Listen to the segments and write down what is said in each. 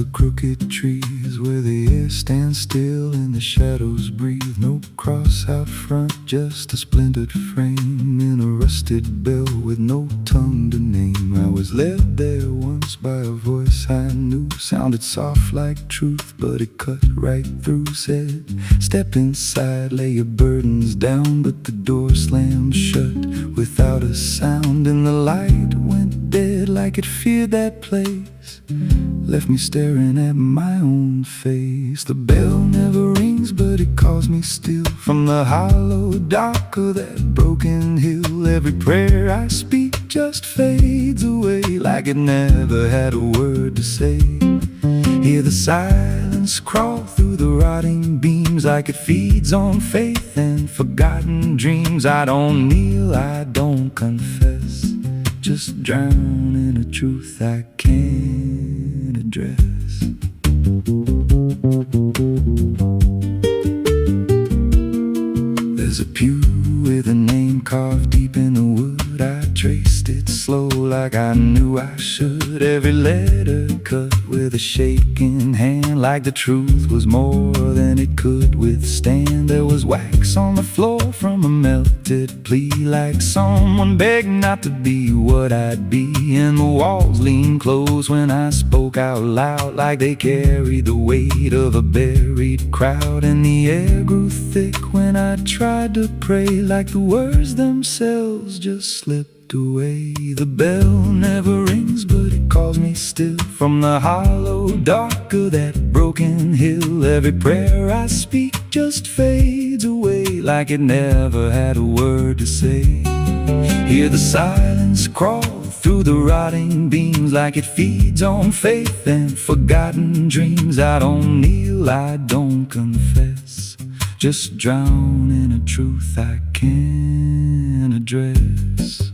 the crooked trees, where the air stands still and the shadows breathe. No cross out front, just a splintered frame in a rusted bell with no tongue to name. I was led there once by a voice I knew, sounded soft like truth, but it cut right through. Said, step inside, lay your burdens down, but the door slammed shut without a sound, and the light went dead like it feared that place, left me staring at my own face. The bell never rings, but it calls me still from the hollow dark of that broken hill. Every prayer I speak just fades away like it never had a word to say. Hear the silence crawl through the rotting beams like it feeds on faith and forgotten dreams. I don't kneel, I don't confess, just drown in a truth I can't address. There's a pew with a name carved deep in the wood. I traced it slow like I knew I should. Every letter cut with a shaking hand, like the truth was more than it could withstand. There was wax on the floor from a melted plea, like someone begged not to be what I'd be. And the walls leaned close when I spoke out loud, like they carried the weight of a buried crowd. And the air grew thick when I tried to pray, like the words themselves just slipped away. The bell never rings, but it calls me still from the hollow dark of that broken hill. Every prayer I speak just fades away like it never had a word to say. Hear the silence crawl through the rotting beams like it feeds on faith and forgotten dreams. I don't kneel, I don't confess, just drown in a truth I can't address.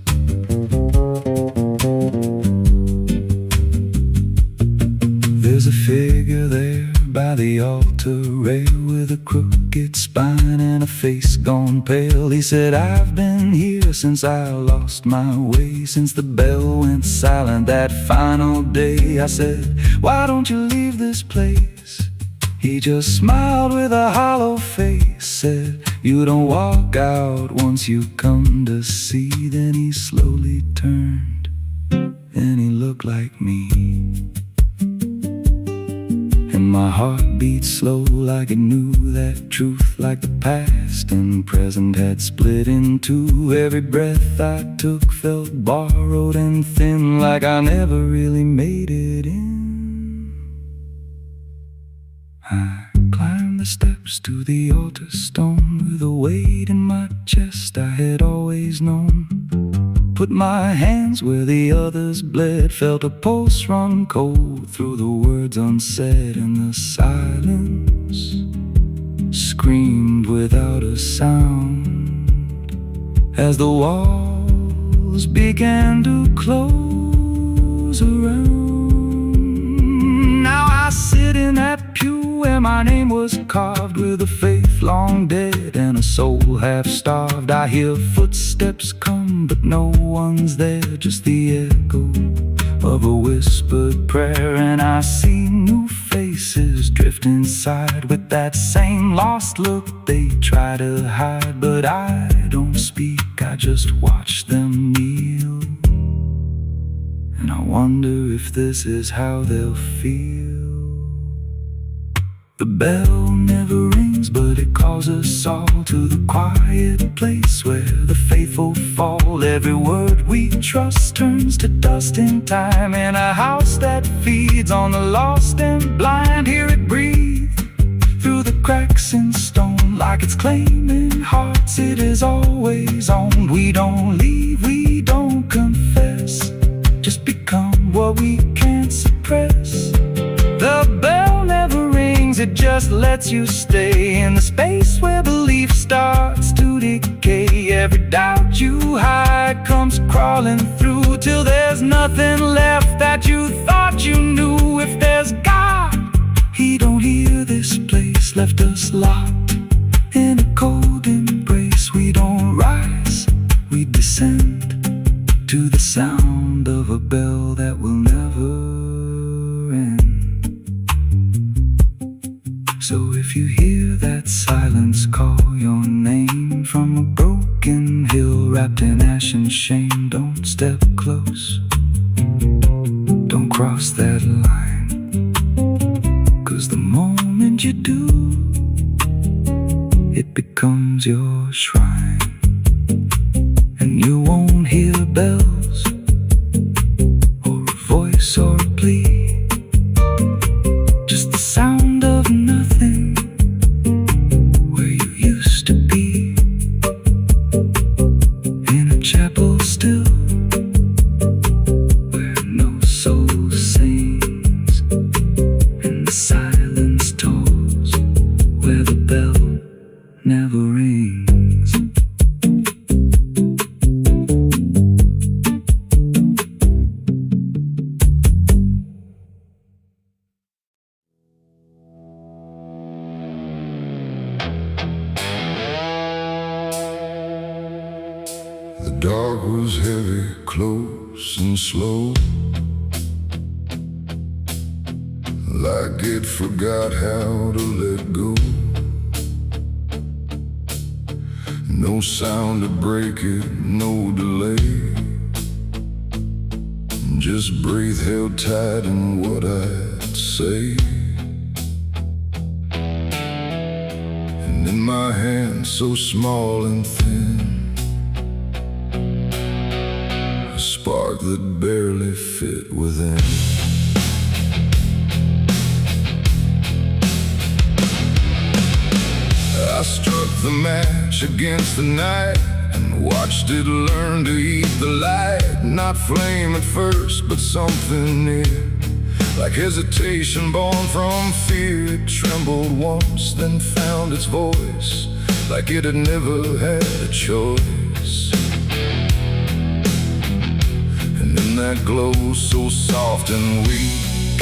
There's a figure there by the altar rail with a crooked spine and a face gone pale. He said, I've been here since I lost my way, since the bell went silent that final day. I said, why don't you leave this place? He just smiled with a hollow face, said, you don't walk out once you come to see. Then he slowly turned and he looked like me, and my heart beat slow like it knew that truth, like the past and present had split in two. Every breath I took felt borrowed and thin, like I never really made it in. I climbed the steps to the altar stone with a weight in my chest I had always known. Put my hands where the others bled, felt a pulse run cold through the words unsaid, and the silence screamed without a sound as the walls began to close around. Now I sit in that pew where my name was carved, with a faith long dead and a soul half starved. I hear footsteps come, but no one's there, just the echo of a whispered prayer. And I see new faces drift inside with that same lost look they try to hide. But I don't speak, I just watch them kneel, and I wonder if this is how they'll feel. The bell never rings, but it calls us all to the quiet place where the faithful fall. Every word we trust turns to dust in time, in a house that feeds on the lost and blind. Hear it breathe through the cracks in stone, like it's claiming hearts it is always owned. We don't leave, we don't confess, just become what we can't suppress. The bell never rings, it just lets you stay in the space where belief starts to decay. Every doubt you hide comes crawling through till there's nothing left that you thought you knew. If there's God, He don't hear this place, left us locked in a cold embrace. We don't rise, we descend to the sound of a bell that will never end. So if you hear that silence call your name from a broken hill wrapped in ash and shame, don't step close, don't cross that line, 'cause the moment you do, it becomes your shrine. And you won't hear bells or a voice or a plea, just the sound of nothing where you used to be, in a chapel still where no soul sings, and the silence tolls where the bell never rings. The dark was heavy, close and slow, like it forgot how to let go. No sound to break it, no delay, just breathe held tight in what I'd say. And in my hand so small and thin, a spark that barely fit within. I struck the match against the night and watched it learn to eat the light. Not flame at first, but something near, like hesitation born from fear. It trembled once, then found its voice, like it had never had a choice. And in that glow so soft and weak,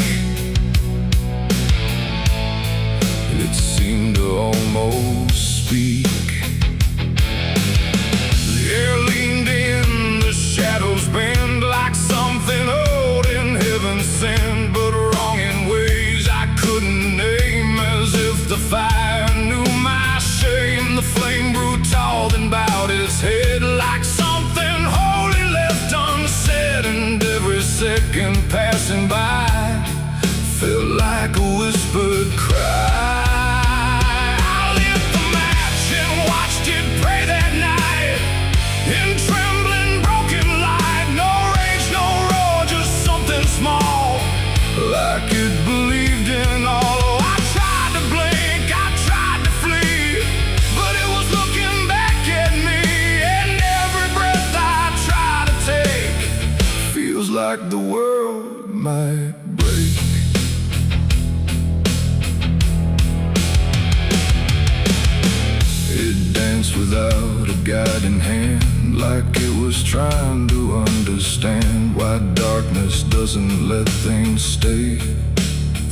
it seemed to almost speak. The air leaned in, the shadows bend, like something old in heaven sent, but wrong in ways I couldn't name. As if the fire knew my shame, the flame grew tall, then bowed its head, like something holy left unsaid. And every second passing by felt like a whispered cry. Like it believed in all. I tried to blink, I tried to flee, but it was looking back at me. And every breath I try to take feels like the world might break. It danced without a guiding hand, like it was trying to understand why darkness doesn't let things stay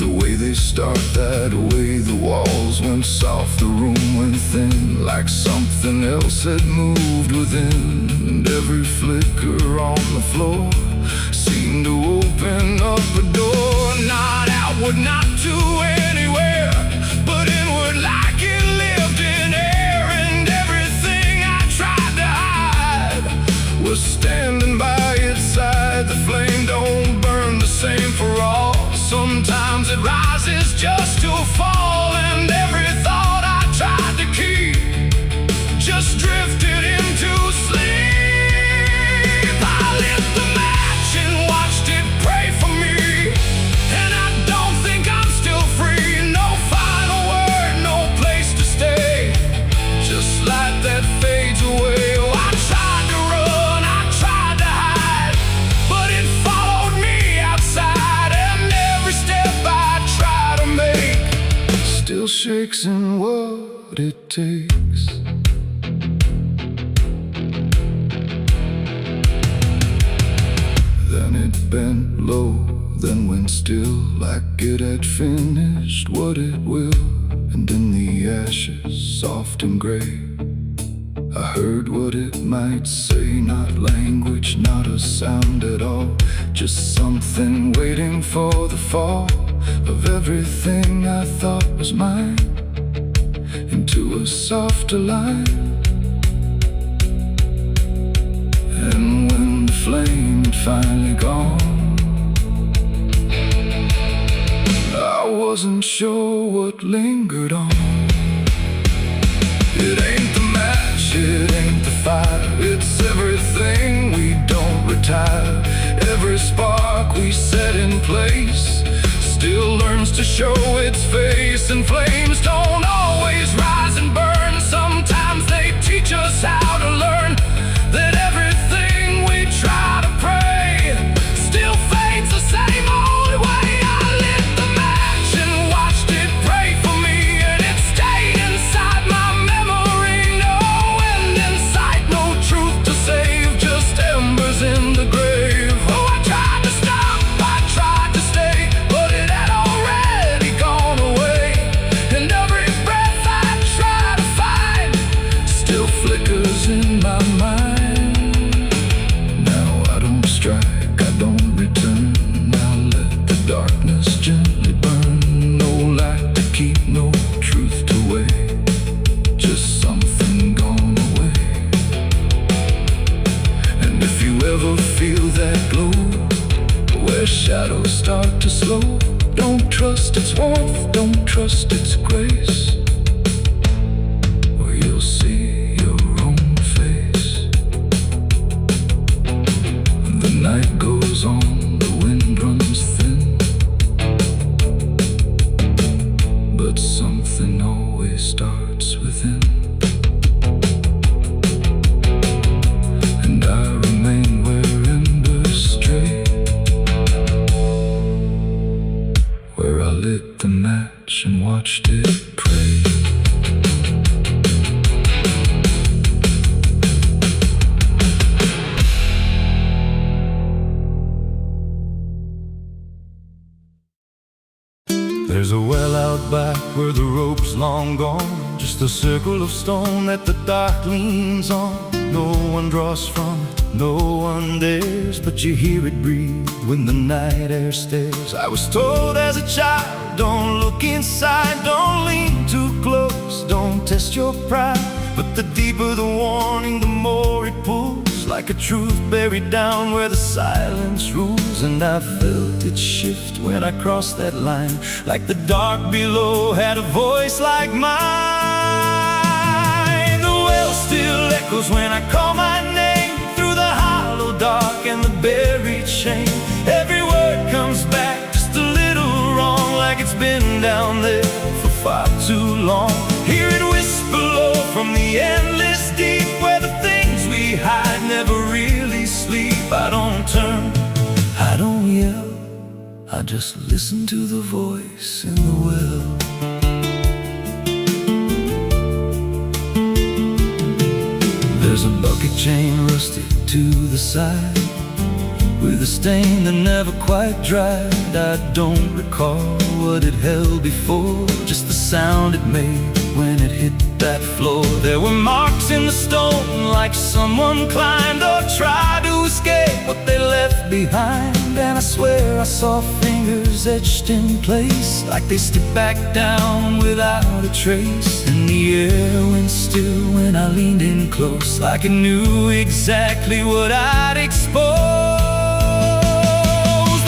the way they start. That way the walls went soft, the room went thin, like something else had moved within. And every flicker on the floor seemed to open up a door, not outward, not to anywhere, but inward, like it lived in air. And everything I tried to hide was standing by its side. The flame don't burn the same for all. Sometimes it rises just to fall. And every thought I tried to keep just drifted into sleep. I lit the match and watched it pray for me, and I don't think I'm still free. No final word, no place to stay, just light that fades away. Oh, I tried to run, I tried to hide, but it followed me outside. And every step I try to make still shakes in what it takes. Then it bent low, then went still, like it had finished what it will. And in the ashes, soft and gray, I heard what it might say. Not language, not a sound at all, just something waiting for the fall. of everything I thought was mine into a softer line. And when the flame had finally gone, I wasn't sure what lingered on. It ain't the match, it ain't the fire, it's everything we don't retire. Every spark we set in place still learns to show its face. And flames don't always rise and burn, sometimes they teach us how to learn that everything we try to pray still fades the same old way. I lit the match and watched it pray for me, and it stayed inside my memory. No end in sight, no truth to save, just embers in the grave. Oh, I tried to stop, I tried to stay, but it had already gone away. And every breath I try to find still flickers in my mind. Now I don't strike, I don't return. Now let the darkness gently burn. No light to keep, no truth to weigh, just something gone away. And if you ever feel that glow where shadows start to slow, don't trust its warmth, don't trust its grace, or you'll see your own face. The night goes on, the wind runs thin, but something always starts within. And I remain where embers stray, where I lit the match and watched it pray. There's a well out back where the rope's long gone, just a circle of stone that the dark leans on. No one draws from it, no one dares, but you hear it breathe when the night air stares. I was told as a child, don't look inside, don't lean too close, don't test your pride. But the deeper the warning, the more it pulls, like a truth buried down where the silence rules. And I felt it shift when I crossed that line, like the dark below had a voice like mine. The well still echoes when I call my name, through the hollow dark and the buried shame. Every word comes back just a little wrong, like it's been down there for far too long. Hear it whisper low from the endless deep, where the things we hide never really sleep. I don't turn, I don't yell, I just listen to the voice in the well. There's a bucket chain rusted to the side, with a stain that never quite dried. I don't recall what it held before, just the sound it made when it hit that floor. There were marks in the stone, like someone climbed or tried to escape what they left behind. And I swear I saw fingers etched in place, like they slipped back down without a trace. And the air went still when I leaned in close, like it knew exactly what I'd expose.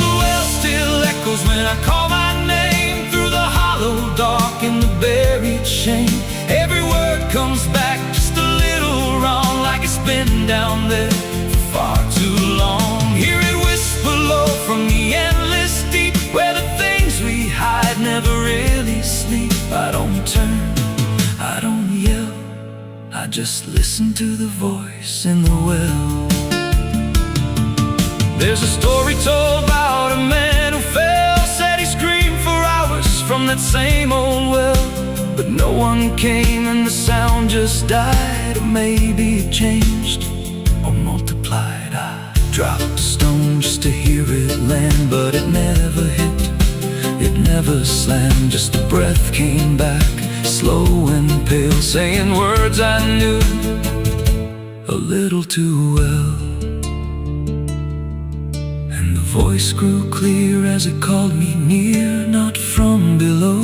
The well still echoes when I call my name, through the hollow dark and the buried shame. Every word comes back just a little wrong, like it's been down there for far too long. Hear it whisper low from the endless deep, where the things we hide never really sleep. I don't turn, I don't yell, I just listen to the voice in the well. There's a story told about a man who fell, said he screamed for hours from that same old well, but no one came and the sound just died. Or maybe it changed or multiplied. I dropped a stone just to hear it land, but it never hit, it never slammed. Just a breath came back, slow and pale, saying words I knew a little too well. And the voice grew clear as it called me near, not from below,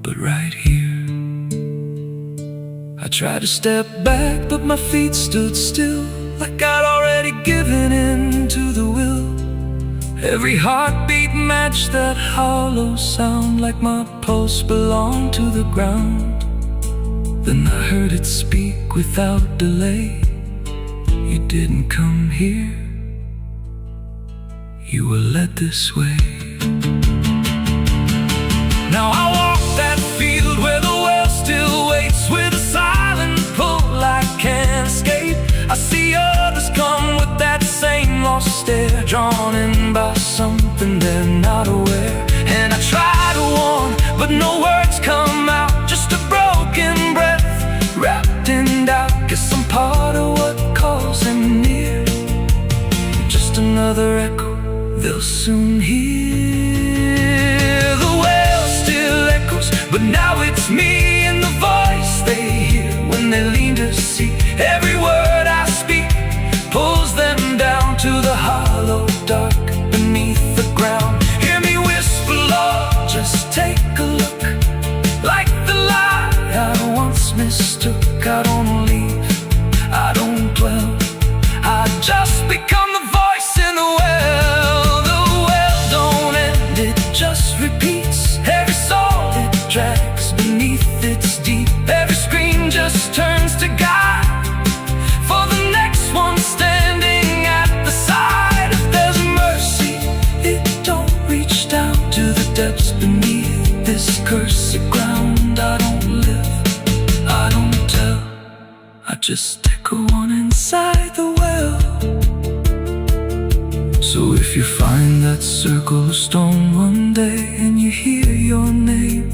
but right here. I tried to step back, but my feet stood still, like I'd already given in to the will. Every heartbeat matched that hollow sound, like my pulse belonged to the ground. Then I heard it speak without delay. You didn't come here, you were led this way. Now I walk that field where the well still waits, with a silent pull I can't escape. I see others come with that same lost stare, drawn in by something they're not aware. And I try to warn, but no words come out, just a broken breath wrapped in doubt. Guess I'm part of what calls them near, just another echo they'll soon hear. The well still echoes, but now it's me and the voice they hear when they lean to see. Every word I speak pulls them down to the hollow dark beneath the ground. Hear me whisper, Lord, just take a look, like the lie I once mistook. I don't leave, I don't dwell, I just become the voice in the well. The well don't end, it just repeats. Every soul it drags beneath its deep. Every scream just turns to guide for the next one standing at the side. If there's mercy, it don't reach down to the depths beneath this cursed ground. I don't live, I don't tell, I just echo on inside the well. So if you find that circle of stone one day, and you hear your name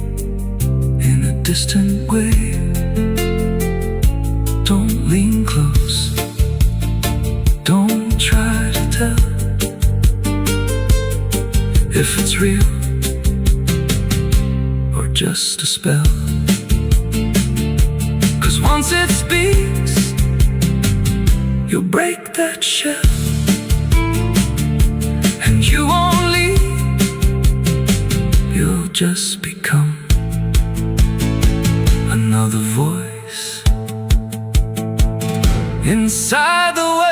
in a distant way, don't lean close, don't try to tell if it's real or just a spell. 'Cause once it speaks, you'll break that shell, and you won't leave, you'll just become another voice inside the well.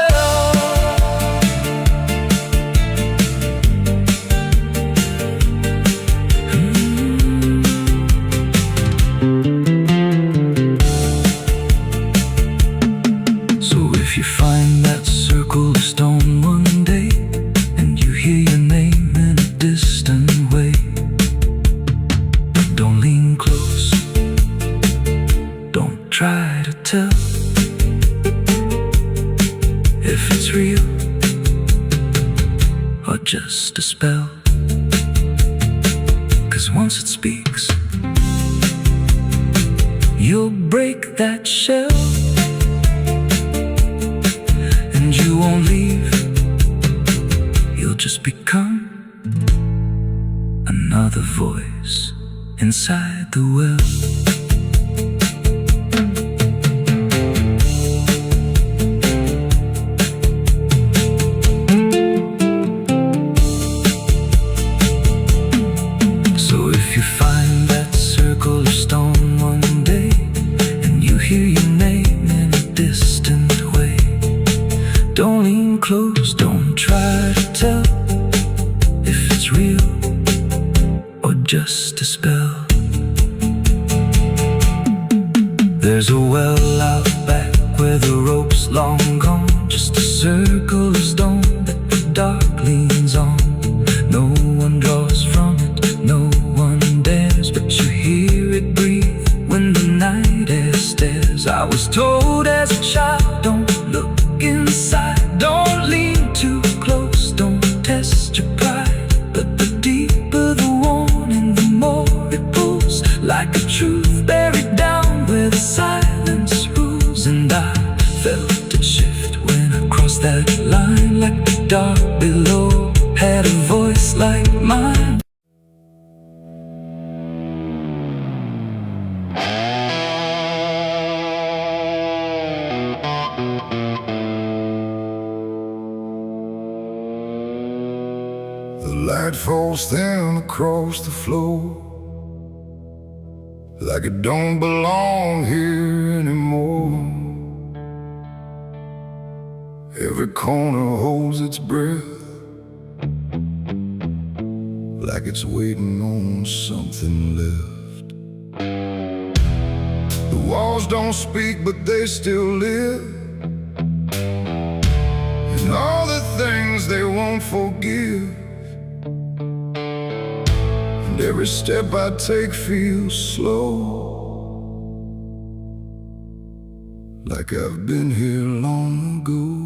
So if you find that circle of stone one day, and you hear your name in a distant way, don't lean close, don't try to tell if it's real or just a spell. 'Cause once it speaks, you'll break that shell, and you won't leave, you'll just become another voice inside the well. Close, don't try to tell if it's real or just a spell. There's a well out back where the rope's long gone, just a circle of stone that the dark leans on. No one draws from it, no one dares, but you hear it breathe when the night air stares. I was told as a child, don't look inside, don't lean too close, don't test your pride. But the deeper the warning, the more it pulls, like a truth buried down where the silence rules. And I felt it shift when I crossed that line, like the dark below had a voice like mine. falls thin across the floor, like it don't belong here anymore. Every corner holds its breath, like it's waiting on something left. The walls don't speak, but they still live, and all the things they won't forgive. And every step I take feels slow, like I've been here long ago.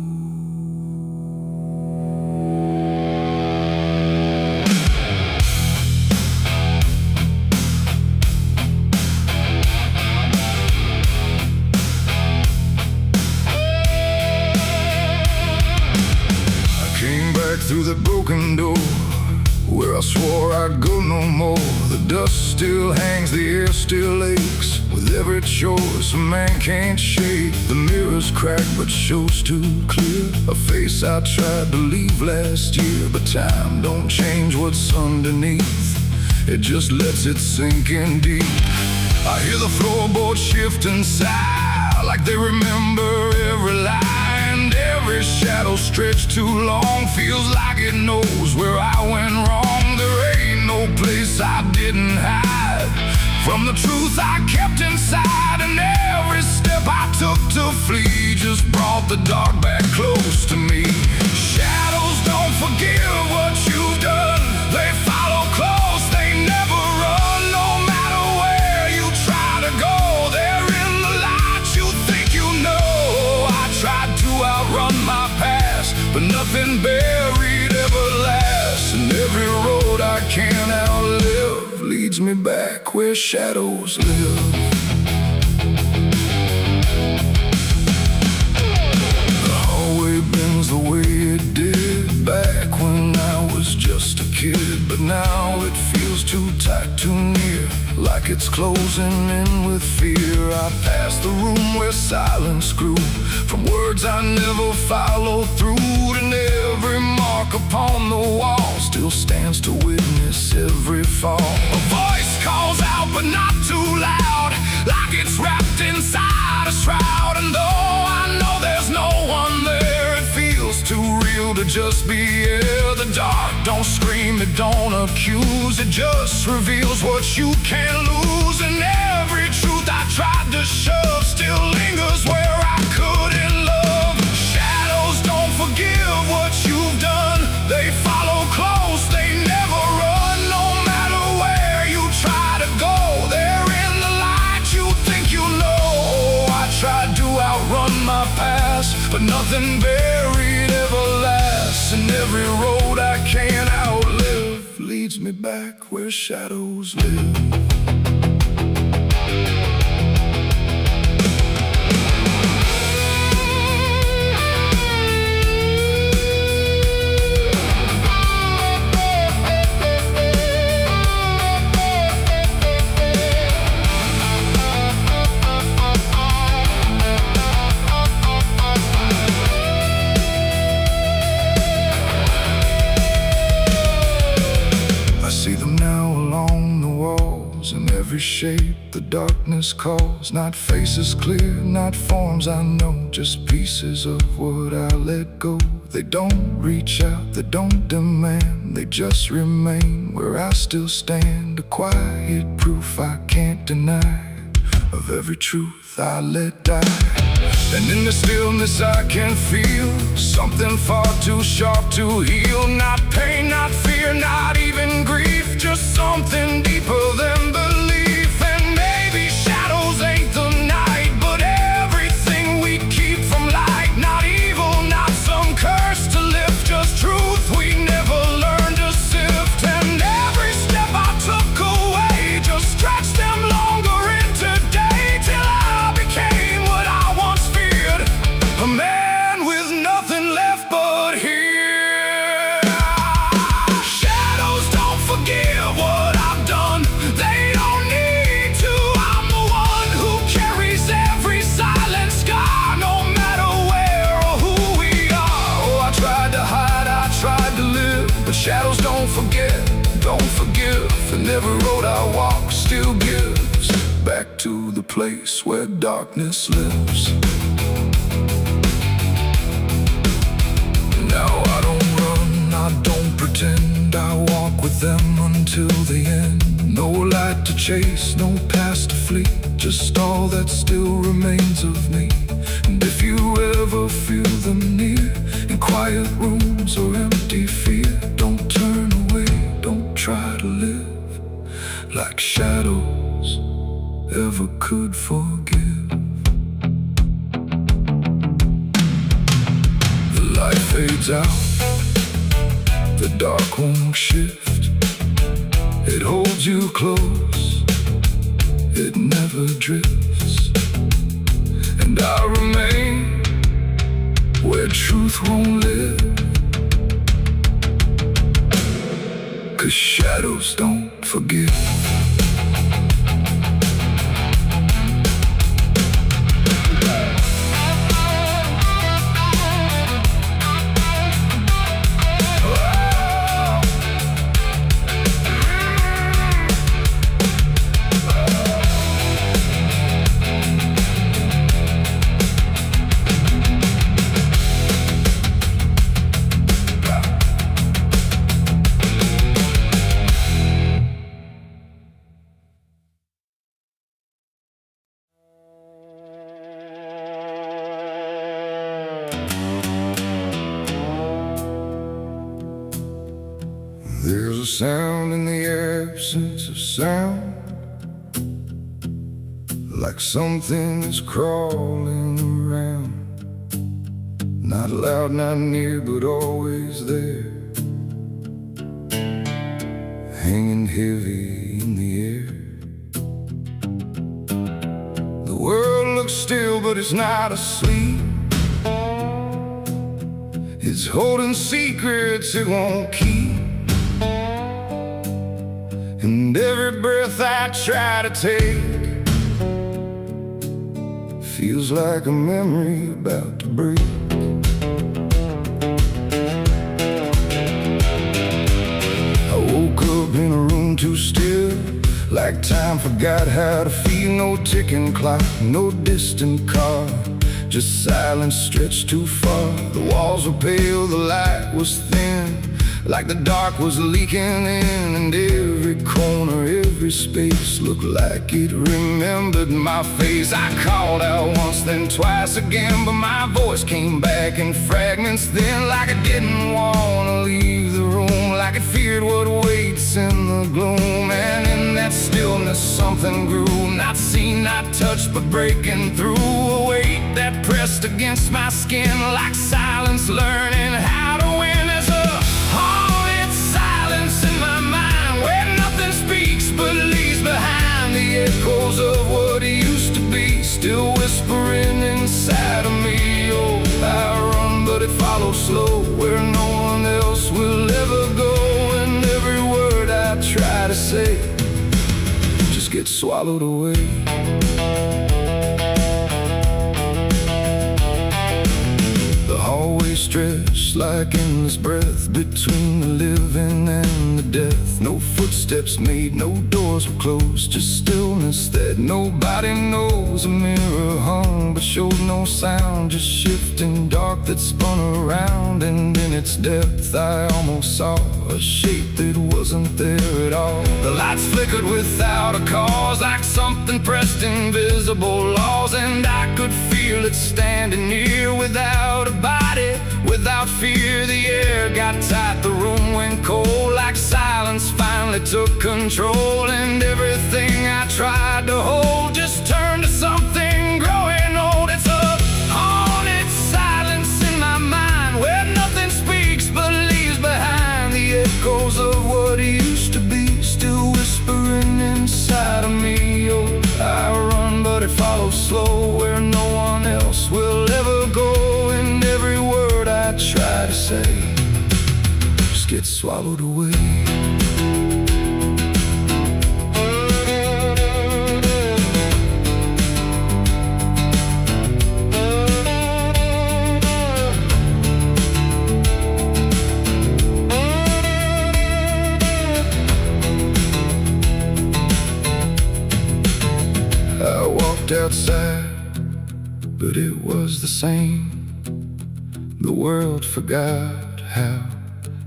Through the broken door, where I swore I'd go no more. The dust still hangs, the air still aches, with every choice a man can't shake. The mirror's cracked but shows too clear a face I tried to leave last year. But time don't change what's underneath, it just lets it sink in deep. I hear the floorboards shift and sigh, like they remember every lie. Every shadow stretched too long feels like it knows where I went wrong. There ain't no place I didn't hide from the truth I kept inside. And every step I took to flee just brought the dark back close to me. Shadows don't forgive what you've done, they follow close, they never run. No matter where you try to go, they're in the light you think you know. I tried to outrun my past, but nothing buried ever lasts. And every road I can't outlive leads me back where shadows live. The hallway bends the way it did back when I was just a kid, but now it feels too tight, too near, like it's closing in with fear. I pass the room where silence grew, from words I never followed through. And every mark upon the wall still stands to witness every fall. A voice calls out but not too loud, like it's wrapped inside a shroud. And though I know there's no one there, it feels too real to just be here. The dark don't scream, it don't accuse, it just reveals what you can't lose. And every truth I tried to shove still lingers where I couldn't love. Shadows don't forgive what you've done, they follow close, they never run. No matter where you try to go, they're in the light you think you know. I tried to outrun my past, but nothing buried ever lasts. And every road I can't outlive leads me back where shadows live. Every shape the darkness calls, not faces clear, not forms I know, just pieces of what I let go. They don't reach out, they don't demand, they just remain where I still stand. A quiet proof I can't deny of every truth I let die. And in the stillness I can feel something far too sharp to heal. Not pain, not fear, not even grief, just something deeper than belief. And maybe shadows ain't the night, but everything we keep from light. Not evil, not some curse to lift, just truth we never learned to sift. And every step I took away just stretched them longer into day, till I became what I once feared, a man with nothing left but here. Shadows And every road I walk still gives back to the place where darkness lives. Now I don't run, I don't pretend, I walk with them until the end. No light to chase, no past to flee, just all that still remains of me. And if you ever feel them near, in quiet rooms or empty fear, don't turn away, don't try to live like shadows ever could forgive. The light fades out, the dark won't shift. It holds you close, it never drifts. And I remain where truth won't live, 'cause shadows don't forgive. There's a sound in the absence of sound, like something is crawling around. Not loud, not near, but always there, hanging heavy in the air. The world looks still, but it's not asleep. It's holding secrets it won't keep. And every breath I try to take feels like a memory about to break. I woke up in a room too still, like time forgot how to feel. No ticking clock, no distant car, just silence stretched too far. The walls were pale, the light was thin, like the dark was leaking in. And every corner, every space looked like it remembered my face. I called out once, then twice again, but my voice came back in fragments then, like I didn't want to leave the room, like it feared what waits in the gloom. And in that stillness something grew, not seen, not touched, but breaking through. A weight that pressed against my skin, like silence learning how to win. There's a haunted silence in my mind, where nothing speaks but leaves behind the echoes of what used to be, still whispering inside of me. Oh, I run, but it follows slow, where no one else will ever go. And every word I try to say just gets swallowed away. Always stretched like endless breath between the living and the death. No footsteps made, no doors were closed, just stillness that nobody knows. A mirror hung but showed no sound, just shifting dark that spun around. And in its depth I almost saw a shape that wasn't there at all. The lights flickered without a cause, like something pressed invisible laws. And I could feel it standing near, without a body, without fear. The air got tight, the room went cold, like silence finally took control. And everything I tried to hold just turned to something growing old. It's a haunted silence in my mind, where nothing speaks but leaves behind the echoes of what used to be, still whispering inside of me. Oh, I run, but it follows slow, where no one else will ever go. And every word I try to say just gets swallowed away. walked outside, but it was the same. The world forgot how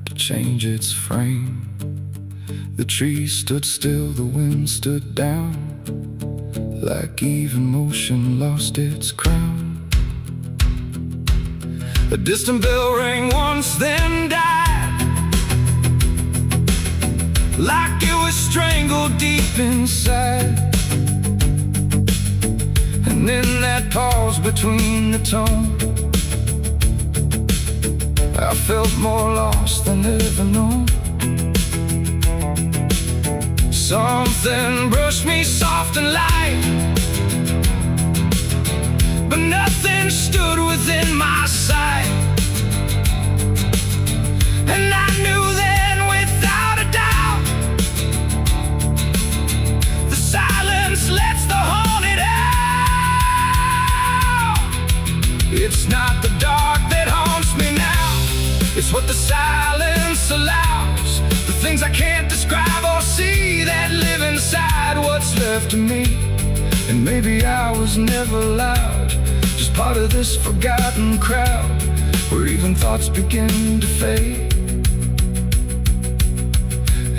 to change its frame. The trees stood still, the wind stood down, like even motion lost its crown. A distant bell rang once, then died, like it was strangled deep inside. And in that pause between the tone, I felt more lost than ever known. Something brushed me soft and light, but nothing stood within my sight. And I knew then without a doubt, the silence lets the haunted out. It's not the dark that haunts me now, it's what the silence allows. The things I can't describe or see that live inside what's left of me. And maybe I was never loud, just part of this forgotten crowd, where even thoughts begin to fade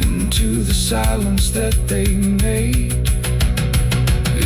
into the silence that they made.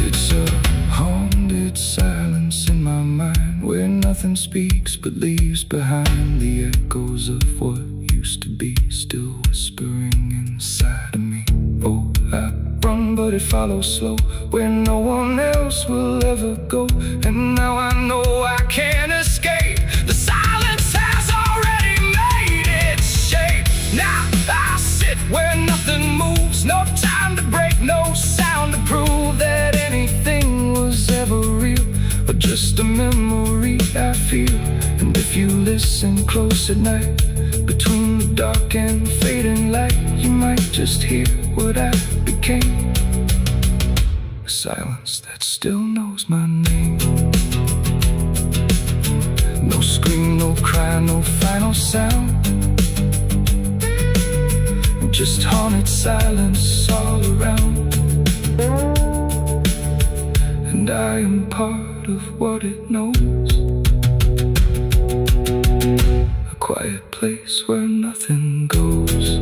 It's a haunted silence in my mind, where nothing speaks but leaves behind the echoes of what used to be, still whispering inside of me. Oh, I run, but it follows slow, where no one else will ever go. And now I know I can't escape. The silence has already made its shape. Now I sit where nothing moves, no time to break, no sound to prove that anything was ever real, or just a memory I feel. And if you listen close at night, between the dark and fading light, you might just hear what I became. A silence that still knows my name. No scream, no cry, no final sound, just haunted silence all around. And I am part of what it knows, a quiet place where nothing goes.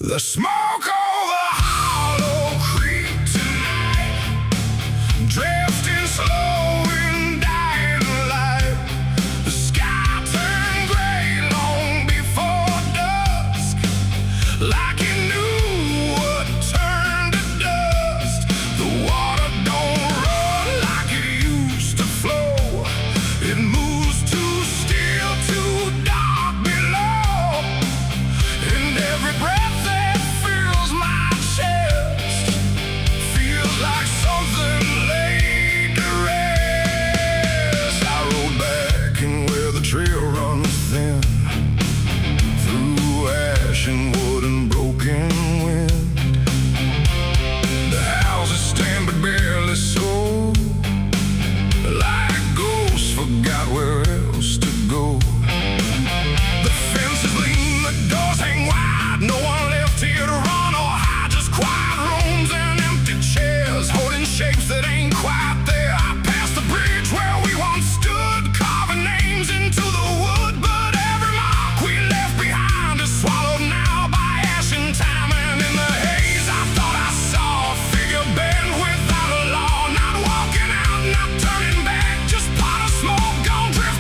The smoke over Hollow Creek tonight, drifting slow in dying light. The sky turned gray long before dusk, like it knew what turned to dust. The water don't run like it used to flow, it moves too still, too dark below. And every breath like something laid to rest. I rode back in where the trail runs thin, through ash and wood and broken wind. The houses stand but barely so, like ghosts forgot where else to go. The fences lean, the doors hang wide, no one left here to run or hide, just quiet rooms and empty chairs holding shapes that ain't quite there. I passed the bridge where we once stood, carving names into the wood, but every mark we left behind is swallowed now by ash and time. And in the haze I thought I saw a figure bend without a law, not walking out, not turning back, just pot of smoke gone drifting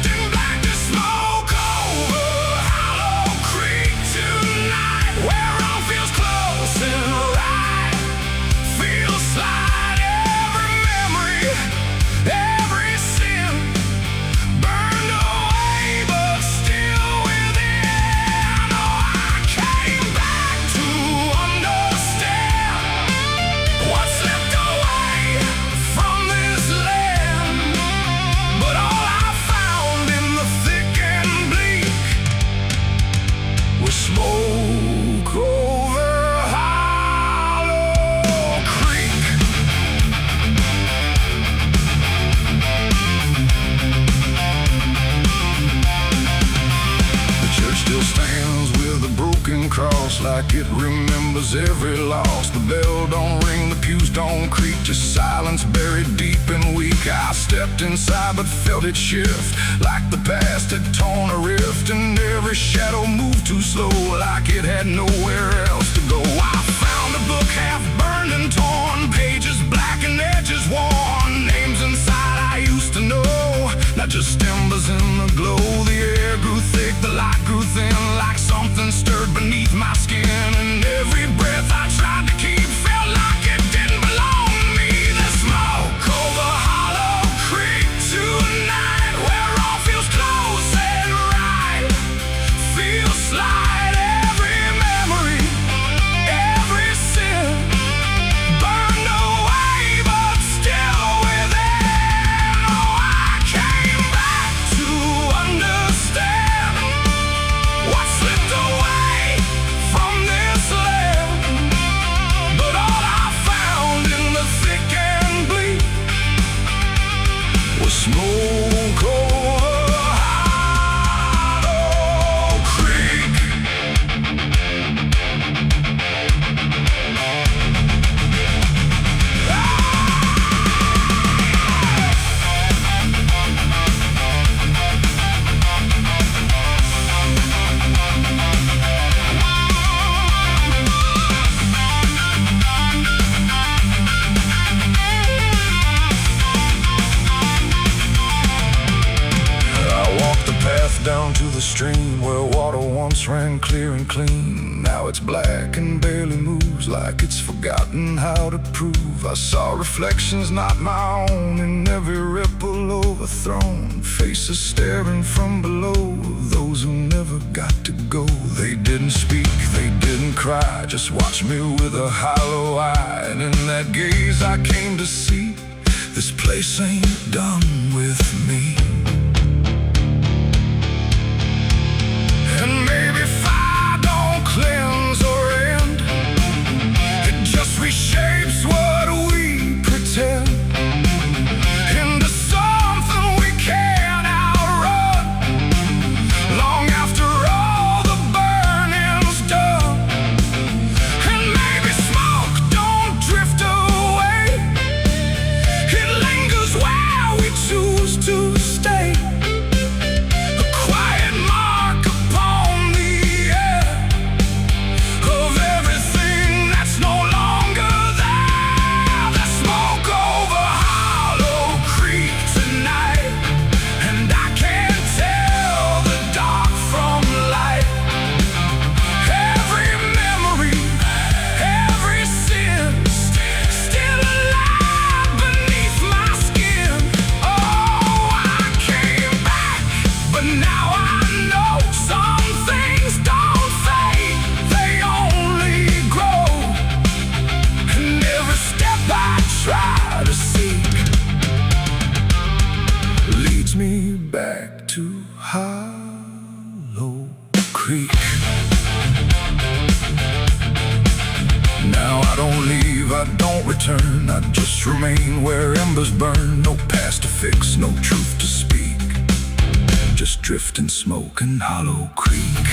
remembers every loss. The bell don't ring, the pews don't creak, just silence buried deep and weak. I stepped inside but felt it shift, like the past had torn a rift, and every shadow moved too slow, like it had nowhere else to go. I found a book half burned and torn, pages black and edges worn, names inside I used to know, not just embers in the glow. The air grew thick, the light grew thin, like something stirred beneath my skin, and every breath I tried to keep felt like it didn't belong to me. The smoke over Hollow Creek tonight, where all feels close and right, feels slight. Every memory, every sin burned away, but still within. Oh, I came back to understand what slipped away from this land. But all I found in the thick and bleak was smoke over Hollow Creek. I walked the path down to the stream where water once ran clear and clean. Now it's black and barely moves, like it's forgotten how to prove. I saw reflections not my own in every ripple overthrown, faces staring from below, those who never got to go. They didn't speak, they didn't cry, just watched me with a hollow eye. And in that gaze I came to see, this place ain't done with me. And maybe fire don't cleanse or end, it just reshapes what we pretend into something we can't outrun, long after all the burning's done. And maybe smoke don't drift away, it lingers where we choose to stay, a quiet mark upon the air of everything that's no longer there. The smoke over Hollow Creek tonight, and I can't tell the dark from light. Every memory, every sin, still alive beneath my skin. Oh, I came back, but now I know some things don't fade, they only grow. And every step I try to seek leads me back to Hollow Creek. Now I don't leave, I don't return, I just remain where embers burn. No past to fix, no truth to speak, just drift and smoke in Hollow Creek.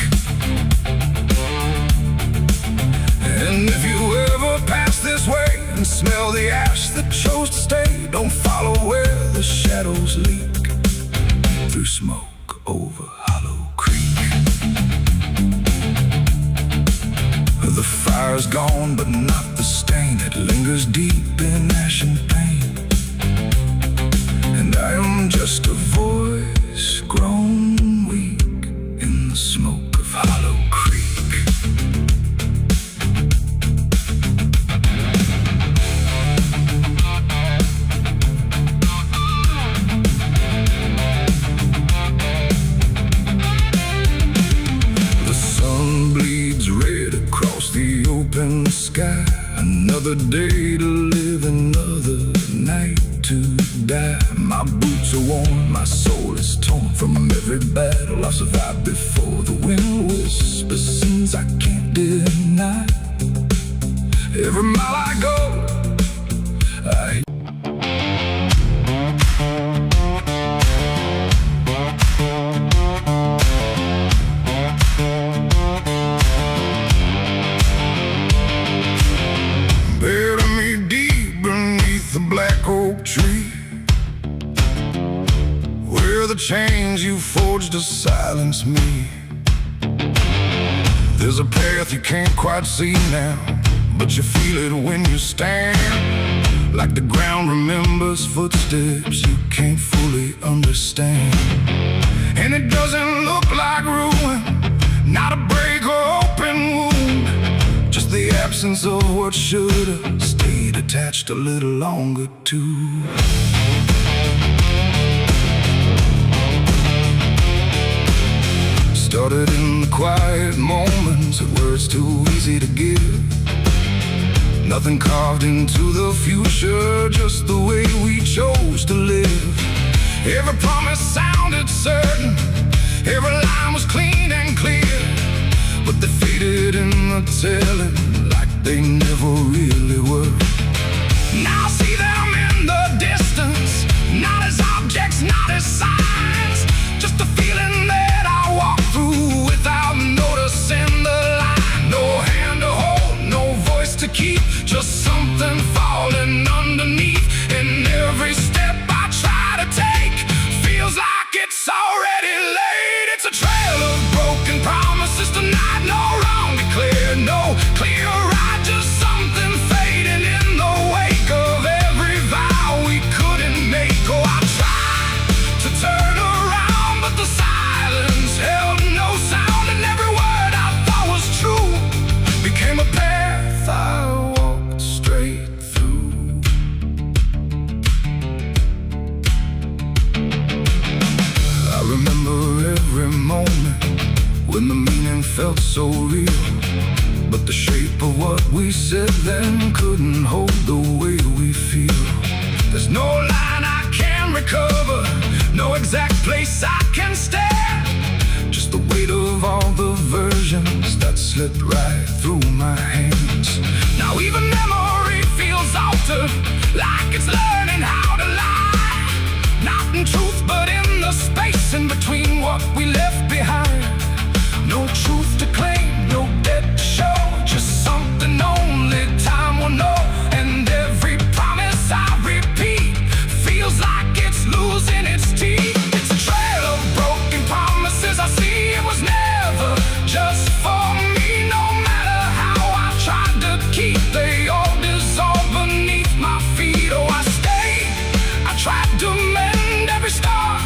And if you ever pass this way and smell the ash that chose to stay, don't follow where the shadows leak, through smoke over Hollow Creek. The fire's gone, but not the stain, it lingers deep in ash and pain. And I am just a voice grown weak in the smoke of Hollow Creek. The sun bleeds red across the open sky. Another day to live, another night to die. My boots are worn, my soul is torn from every battle I survived before. The wind whispers sins I can't deny. Every mile I go, I the chains you forged to silence me. There's a path you can't quite see now, but you feel it when you stand. Like the ground remembers footsteps you can't fully understand. And it doesn't look like ruin, not a break or open wound, just the absence of what should've stayed attached a little longer too. Started in the quiet moments where it's too easy to give. Nothing carved into the future, just the way we chose to live. Every promise sounded certain, every line was clean and clear, but they faded in the telling like they never really were. Now I see them in the distance, not as objects, not as signs, just a feeling that I walk through without noticing the line. No hand to hold, no voice to keep, just something falling underneath. And every step I try to take feels like it's already late. It's a trail of broken promises tonight, no wrong declared, no clear right, just something fading in the wake of every vow we couldn't make. Oh, I tried to turn around, but the silence held no sound, and every word I thought was true became a path I walked straight through. I remember every moment when the meaning felt so real, but the shape of what we said then couldn't hold the way we feel. There's no line I can recover, no exact place I can stand, just the weight of all the versions that slipped right through my hands. Now even memory feels altered, like it's learning how to lie, not in truth but in the space in between what we left behind. No truth to claim, no debt to show, just something only time will know. And every promise I repeat feels like it's losing its teeth. It's a trail of broken promises I see. It was never just for me, no matter how I tried to keep, they all dissolved beneath my feet. Oh, I stayed, I tried to mend every star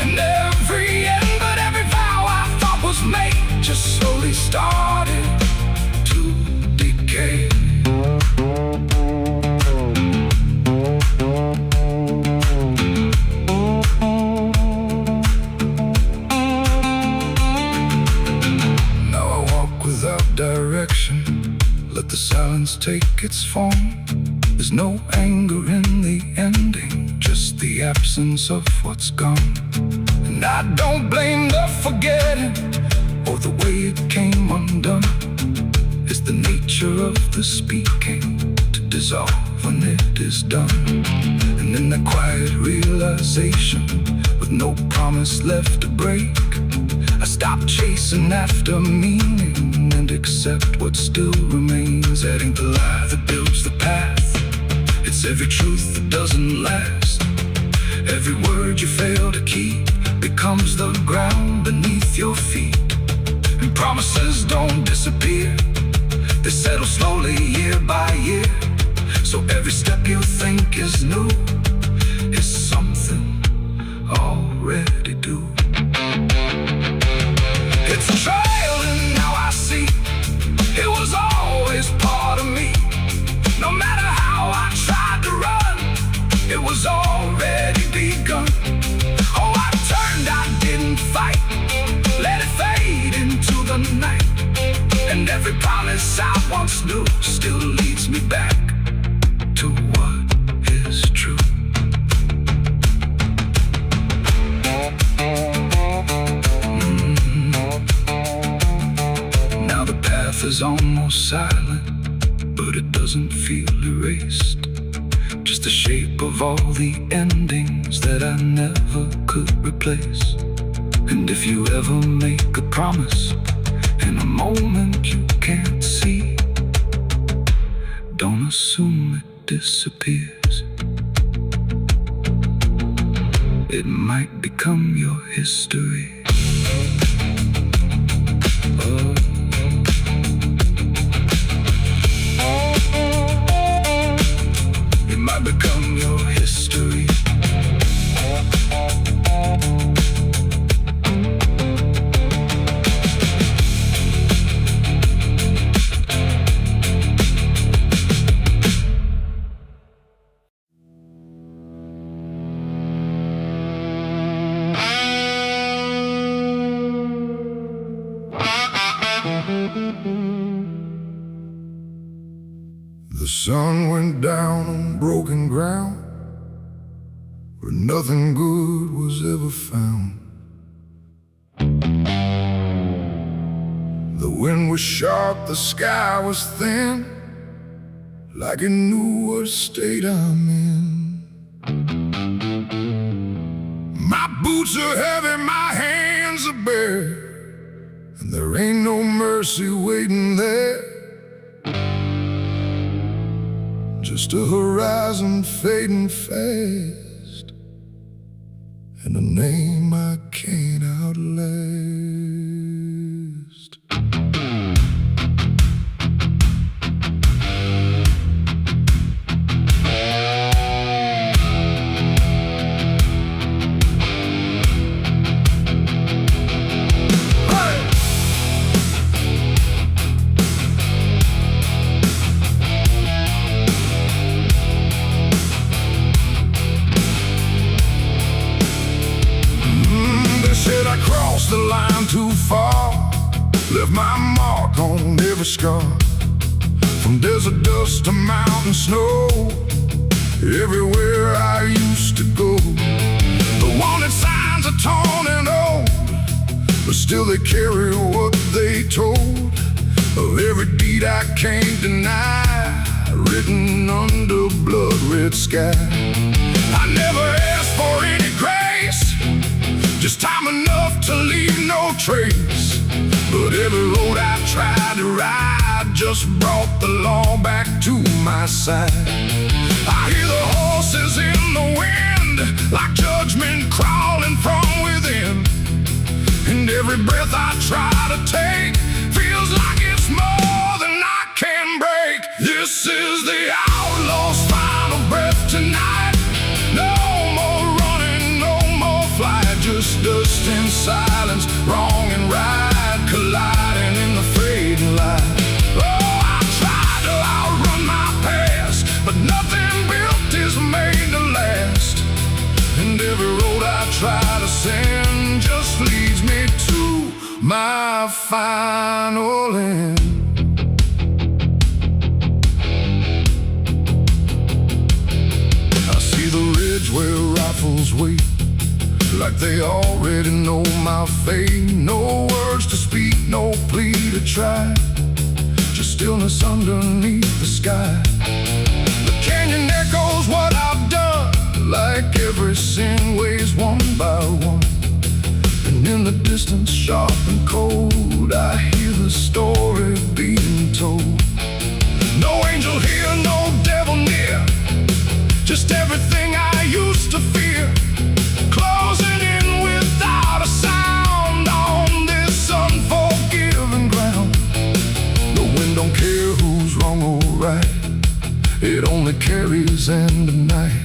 and every end, but every vow I thought was made just slowly started to decay. Now I walk without direction, let the silence take its form. There's no anger in the ending, just the absence of what's gone. And I don't blame the forgetting or the way it came undone. It's the nature of the speaking to dissolve when it is done. And in that quiet realization, with no promise left to break, I stop chasing after meaning and accept what still remains. That ain't the lie that builds the path, it's every truth that doesn't last. Every word you fail to keep becomes the ground beneath your feet. And promises don't disappear, they settle slowly year by year. So every step you think is new is something already due. It's a trail and now I see it was always part of me. No matter how I tried to run, it was already begun. Oh, I turned, I didn't fight, let it fade into the night. And every promise I once knew still leads me back to what is true. Now the path is almost silent, but it doesn't feel erased. Just the shape of all the endings that I never could replace. And if you ever make a promise in a moment you can't see, don't assume it disappears. it might become your history. Oh. It might become your history. The sun went down on broken ground where nothing good was ever found. The wind was sharp, the sky was thin, like it knew what state I'm in. My boots are heavy, my hands are bare, and there ain't no mercy waiting there. Just a horizon fading fast, and a name I can't outlast. Crossed the line too far, left my mark on every scar. From desert dust to mountain snow, everywhere I used to go. The wanted signs are torn and old, but still they carry what they told of every deed I can't deny, written under blood-red sky. I never asked for any grace, just time enough to leave no trace. But every road I tried to ride just brought the law back to my side. I hear the horses in the wind, like judgment crawling from within. And every breath I try to take feels like it's more than I can break. This is the outlaw's final breath tonight. No more running, no more flight, just dust and silence, wrong and right, colliding in the fading light. Oh, I tried to outrun my past, but nothing built is made to last. And every road I try to send just leads me to my final end. I see the ridge where rifles wait, like they already know my fate. No words to speak, no plea to try, just stillness underneath the sky. The canyon echoes what I've done, like every sin weighs one by one. And in the distance, sharp and cold, I hear the story being told. No angel here, no devil near, just everything I used to fear, closing in without a sound on this unforgiving ground. The wind don't care who's wrong or right, it only carries end of night.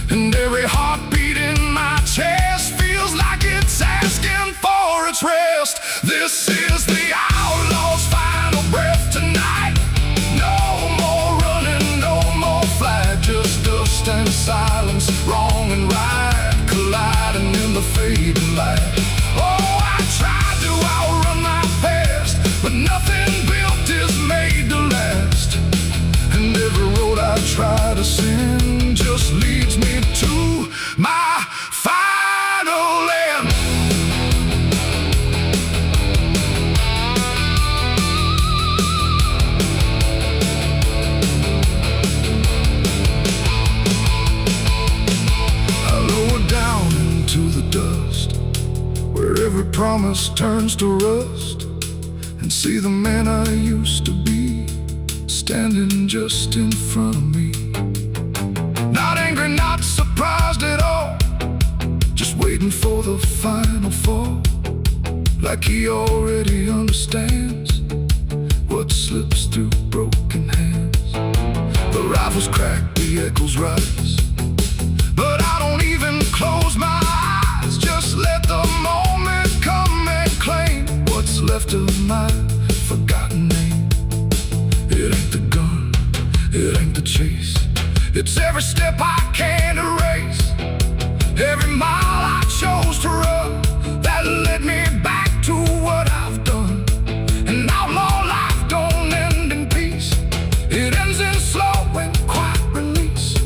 And every heartbeat in my chest feels like it's asking for its rest. This is the outlaw's final breath tonight. No more running, no more flight, just dust and silence, wrong and right, colliding in the fading light. Oh, I tried to outrun my past, but nothing built is made to last. And every road I try to send just leads me to my final end. I lower down into the dust, where every promise turns to rust, and see the man I used to be standing just in front of me. Not angry, not surprised at all, waiting for the final fall, like he already understands what slips through broken hands. The rifles crack, the echoes rise, but I don't even close my eyes. Just let the moment come and claim what's left of my forgotten name. It ain't the gun, it ain't the chase, it's every step I can't erase, every mile I chose to run that led me back to what I've done. An outlaw life don't end in peace, it ends in slow and quiet release,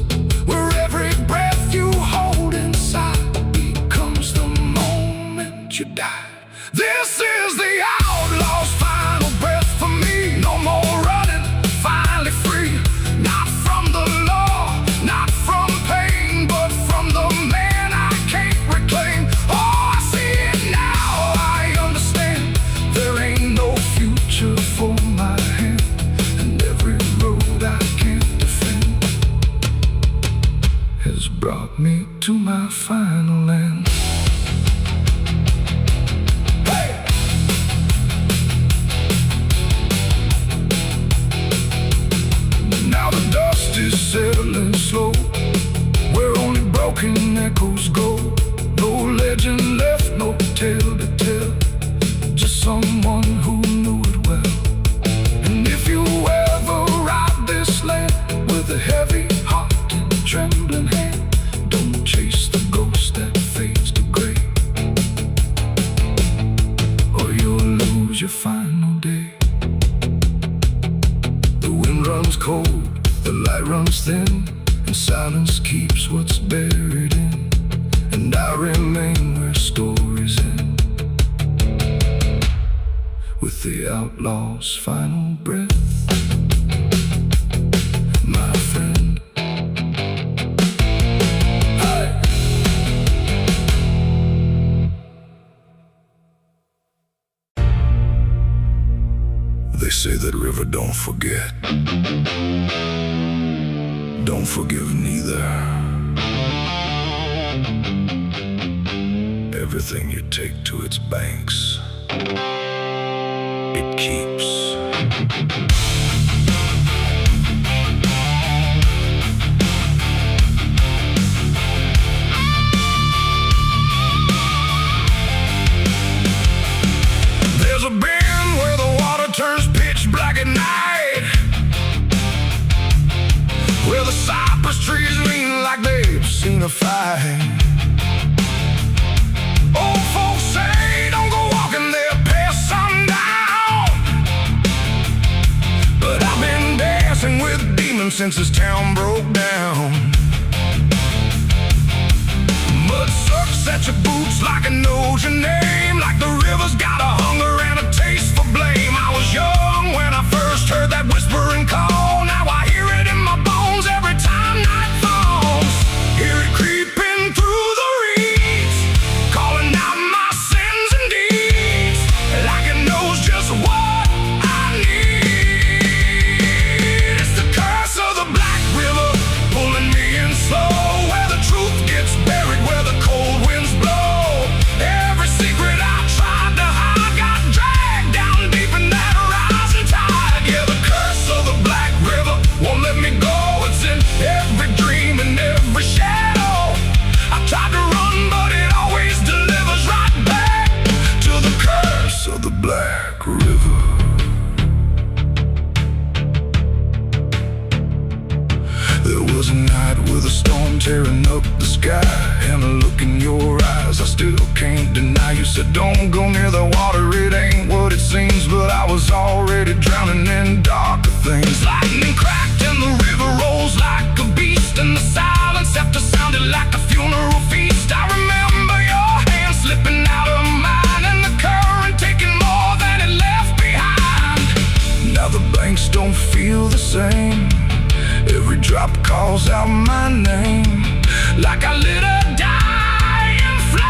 where every breath you hold inside becomes the moment you die. This is the outlaw's final breath for me. No more running, finally free. Not from the law, not from pain, but from the man I can't reclaim. Oh, I see it now, I understand. There ain't no future for my hand, and every road I can't defend has brought me to my final land. Now the dust is settling slow, where only broken echoes go. No legend left, no tale to tell, just someone who knew it well. And if you ever ride this land with a heavy heart and trembling hand, don't chase the ghost that fades to gray, or you'll lose your final day. The wind runs cold, the light runs thin, and silence keeps what's buried in. And I remain where stories end, with the outlaw's final breath, my friend. Hi. They say that river don't forget, don't forgive neither. Everything you take to its banks, it keeps. There's a bend where the water turns pitch black at night, where the cypress trees lean like they've seen a fight. Old folks say don't go walking there past sundown, but I've been dancing with demons since this town broke down. Mud sucks at your boots like it knows your name, like the river's got a hunger and a taste for blame. I was young when I first heard that whispering call. Now I hear it in my bones every time night falls. Hear it creeping through the reeds, calling out my sins and deeds, like it knows just what I need. It's the curse of the Black River, pulling me in slow, where the truth gets buried, where the cold winds blow. Every secret I tried to hide got dragged down deep in that rising tide. Yeah, the curse of the Black River won't let me go. It's in every dream and every shadow. I tried to run, but it always delivers right back to the curse of the Black River. There was a night with a storm tearing up the sky, and a look in your eyes I still can't deny. You said don't go near the water, it ain't what it seems, but I was already drowning in darker things. Lightning cracked and the river rolls like a beast, and the silence after sounded like a funeral feast. I remember your hand slipping out of mine, and the current taking more than it left behind. Now the banks don't feel the same, every drop calls out my name, like I lit a dying flame.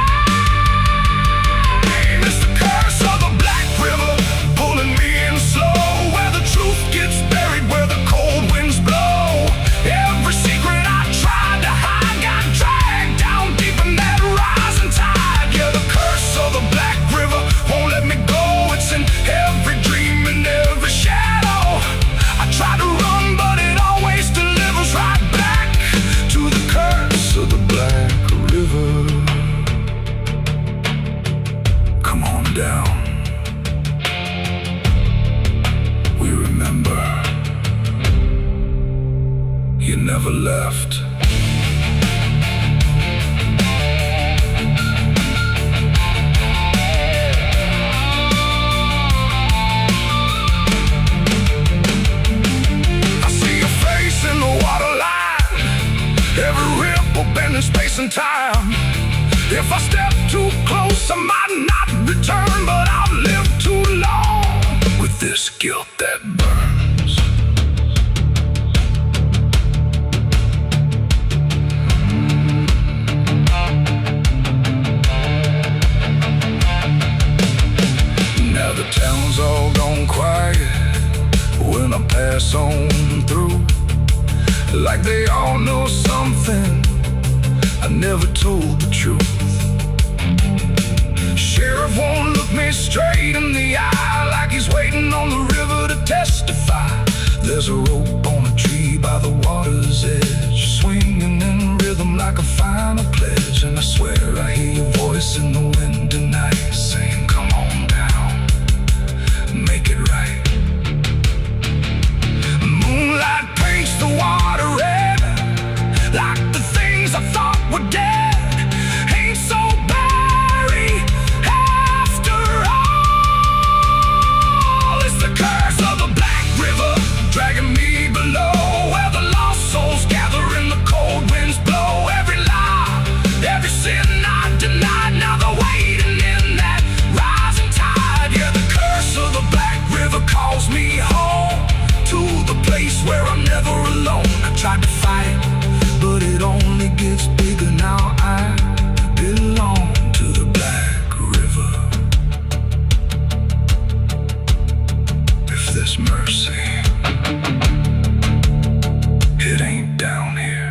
It's the curse of the Black River, pulling me in slow, where the truth gets buried, where the cold winds blow. Every secret I tried to hide got dragged down deep in that rising tide. down. We remember you never left. In the water line, every ripple bending space and time. If I step too close, I might not return, but I've lived too long with this guilt that burns. Now the town's all gone quiet when I pass on through, like they all know something I never told the truth. Sheriff won't look me straight in the eye, like he's waiting on the river to testify. There's a rope on a tree by the water's edge, swinging in rhythm like a final pledge. And I swear I hear your voice in the wind tonight, saying come on down, make it right. Moonlight paints the water red, like the things I thought were dead ain't so buried after all. It's the curse of the Black River dragging me below, where the lost souls gather and the cold winds blow. Every lie, every sin I denied, now they're waiting in that rising tide. Yeah, the curse of the Black River calls me home, to the place where I'm never alone. I tried to fight, but it only gets bigger now. I belong to the Black River. If there's mercy, it ain't down here.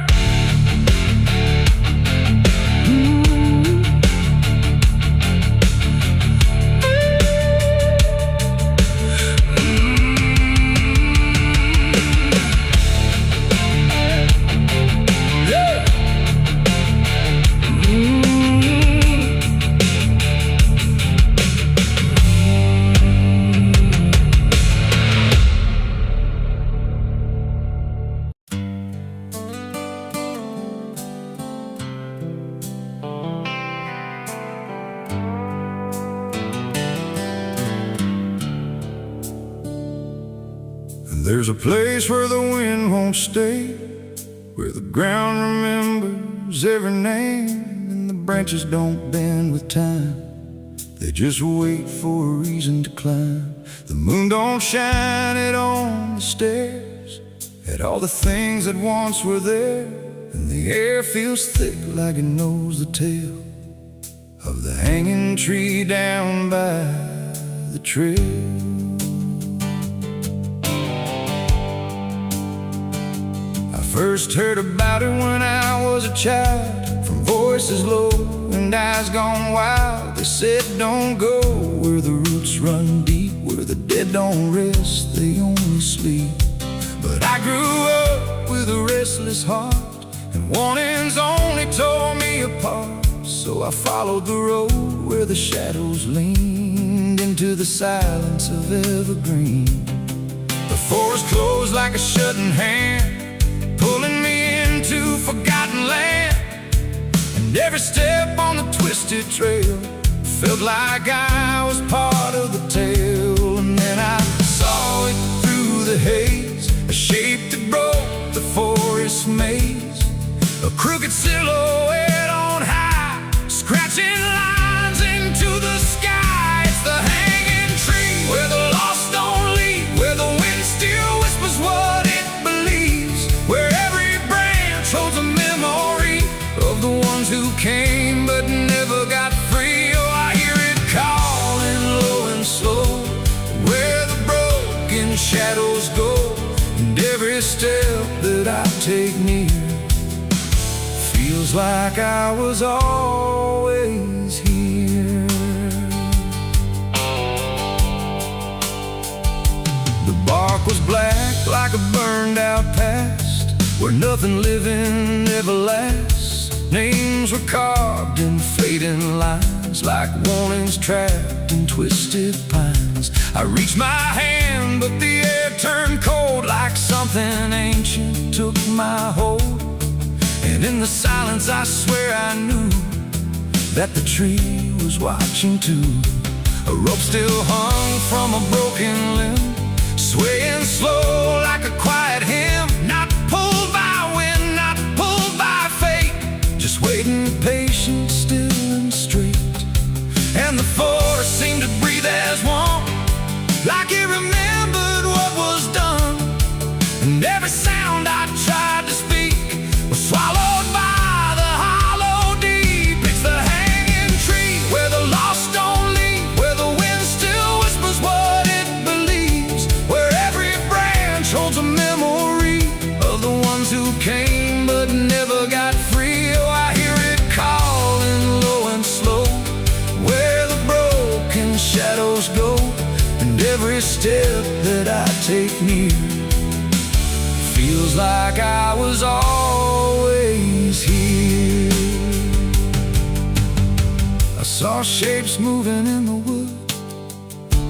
There's a place where the wind won't stay, where the ground remembers every name, and the branches don't bend with time. They just wait for a reason to climb. The moon don't shine it on the stairs, at all the things that once were there, and the air feels thick like it knows the tale of the hanging tree down by the trail. First heard about it when I was a child, from voices low and eyes gone wild. They said don't go where the roots run deep, where the dead don't rest, they only sleep. But I grew up with a restless heart, and warnings only tore me apart. So I followed the road where the shadows leaned into the silence of evergreen. The forest closed like a shutting hand, pulling me into forgotten land. And every step on the twisted trail felt like I was part of the tale. And then I saw it through the haze, a shape that broke the forest maze, a crooked silhouette on high, scratching lines into the sky. It's the hanging tree where the lost don't leave, where the wind still whispers what it believes, where every branch holds a memory of the ones who came but never got free. Oh, I hear it calling low and slow, where the broken shadows go, and every step that I take near feels like I was always here. The bark was black like a burned out past, where nothing living ever lasts. Names were carved in fading lines, signs, like warnings trapped in twisted pines. I reached my hand, but the air turned cold, like something ancient took my hold. And in the silence I swear I knew that the tree was watching too. A rope still hung from a broken limb, swaying slow like a quiet hymn. Not pulled by wind, not pulled by fate, just waiting patient, still and straight. And the forest seemed to breathe as one, like it remembered what was done. And every sound I tried to speak was swallowed by the hollow deep. It's the hanging tree where the lost don't leave, where the wind still whispers what it believes, where every branch holds a memory of the ones who came but never got free. Oh, I hear it calling low and slow, where the broken shadows go. And every step that I take near feels like I was always here. I saw shapes moving in the wood,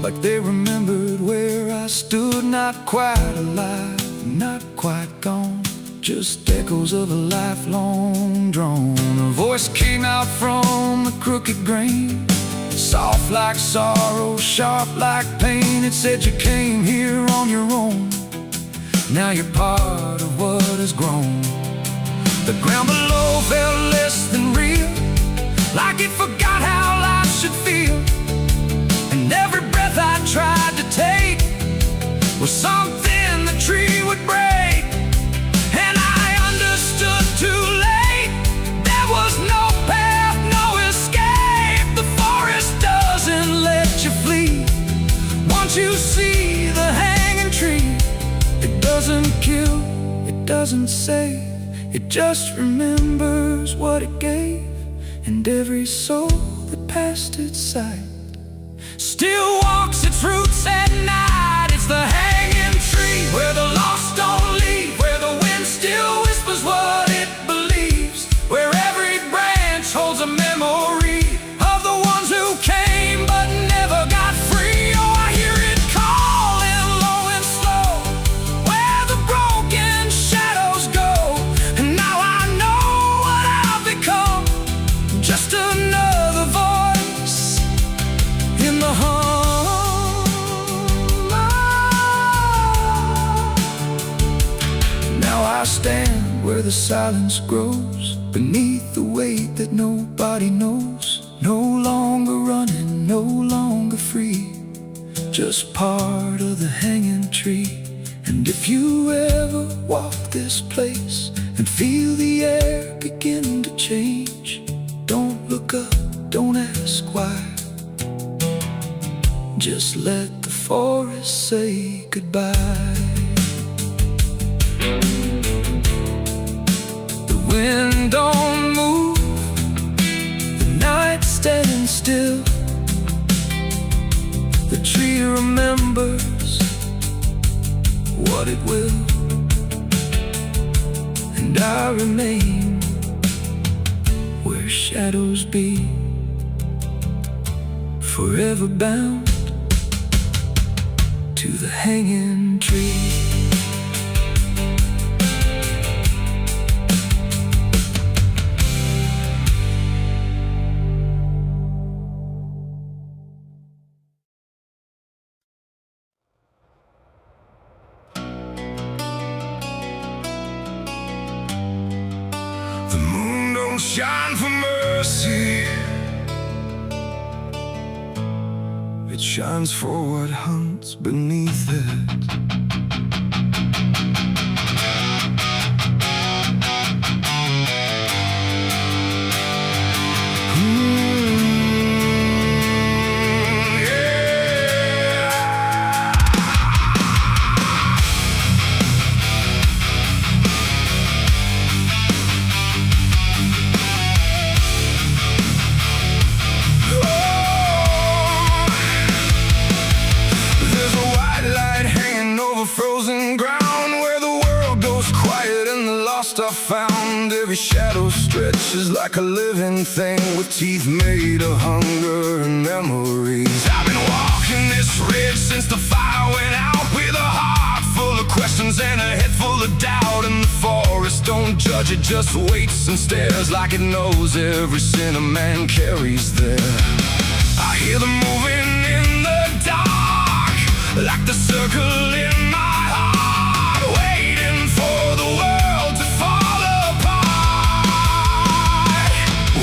like they remembered where I stood. Not quite alive, not quite gone, just echoes of a lifelong drone. A voice came out from the crooked grain, soft like sorrow, sharp like pain. It said you came here on your own, now you're part of what has grown. The ground below felt less than real, like it forgot how life should feel. And every breath I tried to take was something the tree would break. And I understood too late, there was no path, no escape. The forest doesn't let you flee. Once you see the hanging tree, it doesn't kill, it doesn't save, it just remembers what it gave. And every soul that passed its sight still walks its roots at night. It's the hanging tree where the lost don't leave, where the wind still whispers what it believes, where every branch holds a memory of the ones who came but never got free. Oh, I hear it calling low and slow, where the broken shadows go. And now I know what I've become, just another voice in the hum. Now I stand where the silence grows, beneath the weight that nobody knows. No longer running, no longer free, just part of the hanging tree. And if you ever walk this place and feel the air begin to change, don't look up, don't ask why, just let the forest say goodbye. The wind don't move, the night's standing still, the tree remembers what it will. And I remain where shadows be, forever bound to the hanging tree. The moon don't shine for mercy, it shines for what hunts beneath it. There's a white light hanging I found, every shadow stretches like a living thing with teeth made of hunger and memories. I've been walking this ridge since the fire went out, with a heart full of questions and a head full of doubt. And the forest don't judge, it just waits and stares like it knows every sin a man carries there. I hear them moving in the dark, like the circle in my heart, waiting for the world to fall apart.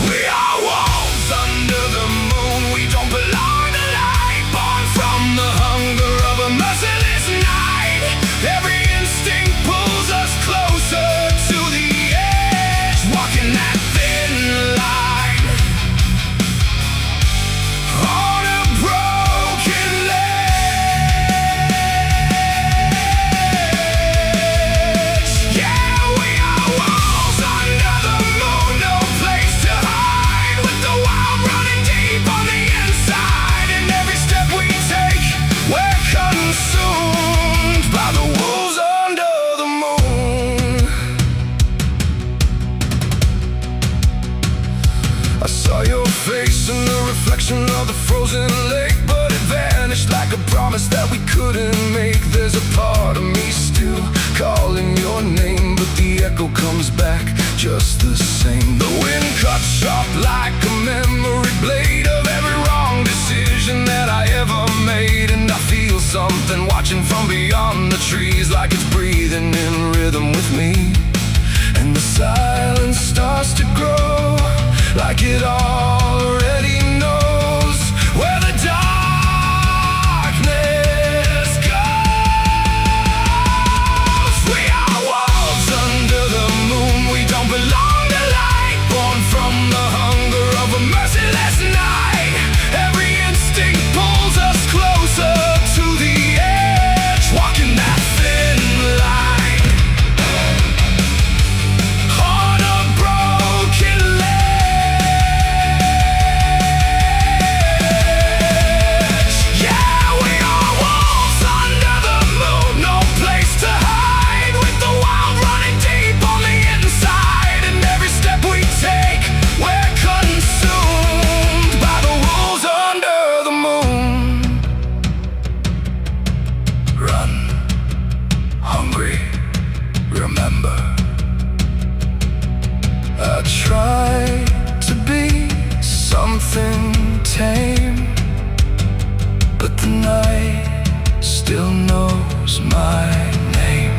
We are wolves under the moon, we don't belong to light, born from the hunger of a merciless night. Every instinct pulls us closer to the edge, walking that thin line on a broken ledge. Yeah, we are wolves under the moon, no place to hide, with the wild running deep on the inside. And every step we take, we're consumed by the wolves under the moon. I saw your face in the reflection of the frozen lake, but it vanished like a promise that we couldn't make. There's a part of me still calling your name, but the echo comes back just the same. The wind cuts sharp like a memory blade of every wrong decision that I ever made. And I feel something watching from beyond the trees, like it's breathing in rhythm with me. And the silence starts to grow, like it already knows where the darkness goes. We are wolves under the moon, we don't belong to light, born from the hunger of a merciless night. Every instinct pulls us closer to the edge, walking that thin line on a broken ledge. Yeah, we are wolves under the moon, no place to hide, with the wild running deep on the inside. And every step we take, we're consumed by the wolves under the moon. Run, hungry, remember. I tried to be something tame, but the night still knows my name.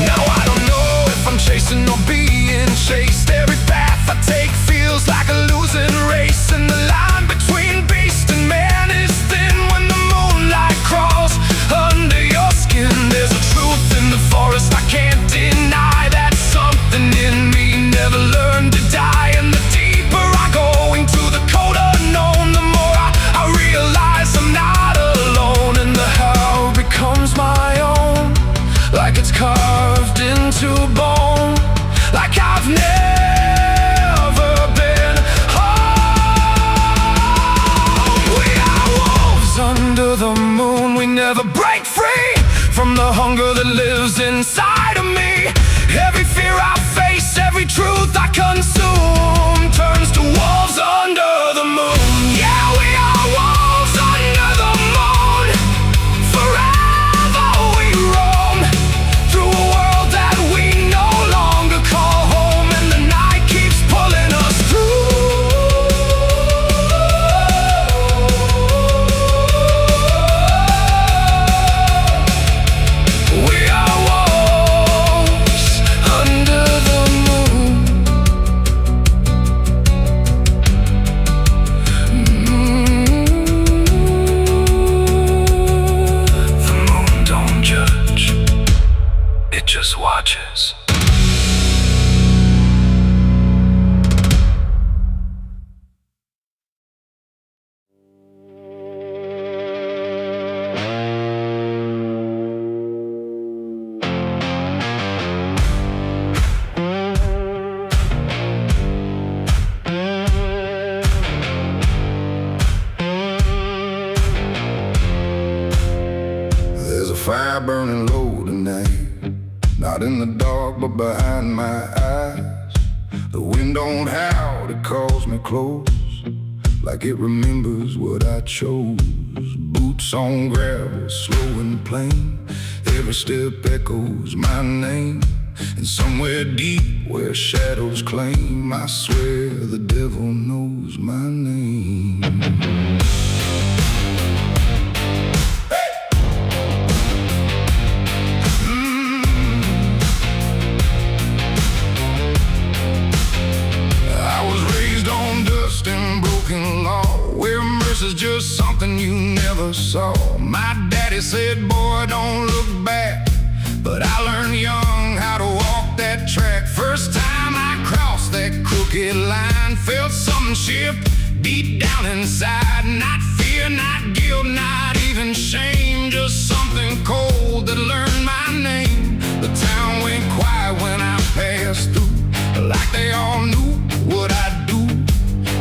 Now I don't know if I'm chasing or being chased. Every path I take feels like a losing race, and the line between beast and man is thin when the moonlight crawls under your skin. There's a truth in the forest I can't deny, that something in me never learned to die. And the deeper I go into the cold unknown, the more I realize I'm not alone. And the how becomes my own, like it's carved into bone, like I've never been home. We are wolves under the moon, we never break free from the hunger that lives inside of me. Every fear I face, every truth I consume, turns to wolves under the moon. Yeah, we are wolves under the moon, forever we roam through a world that we no longer call home. And the night keeps pulling us through. We are wolves under the moon. fire burning low tonight. Not in the dark, but behind my eyes. The wind don't howl, it calls me close, like it remembers what I chose. Boots on gravel, slow and plain. Every step echoes my name. And somewhere deep where shadows claim, I swear the devil knows my name. I was raised on dust and broken law, where mercy's just something you never saw. My daddy said, boy, don't look back. But I learned young how to walk that track. First time I crossed that crooked line, felt something shift deep down inside. Not fear, not guilt, not even shame, just something cold that learned my name. The town went quiet when I passed through, like they all knew what I'd do.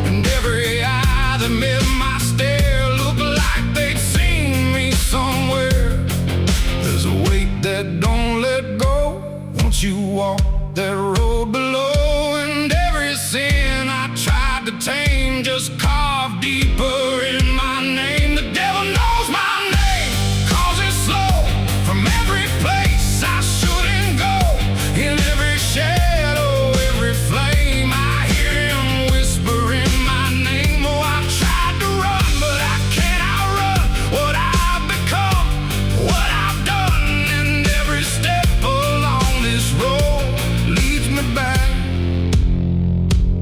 And every eye that met my stare looked like they'd seen me somewhere. There's a weight that don't let go once you walk that road below. And every sin I tried to tame just carved deeper in my name. The devil knows my name, 'cause it's slow from every place I shouldn't go. In every shadow, every flame, I hear him whispering my name. Oh, I've tried to run, but I can't outrun what I've become, what I've done. And every step along this road leads me back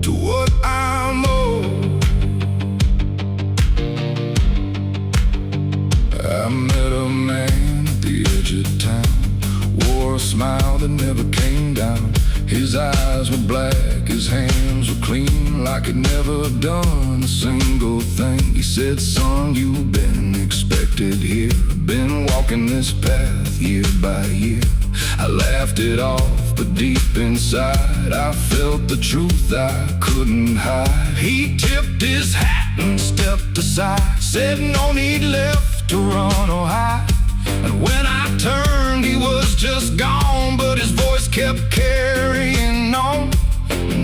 to what I'm owed. I met a man at the edge of town, wore a smile that never came down. His eyes were black, his hands were clean, like he'd never done a single thing. He said, son, you've been expected here, been walking this path year by year. I laughed it off, but deep inside I felt the truth I couldn't hide. He tipped his hat and stepped aside, said no need left to run or hide. And when I turned, he was just gone, but his voice kept carrying on.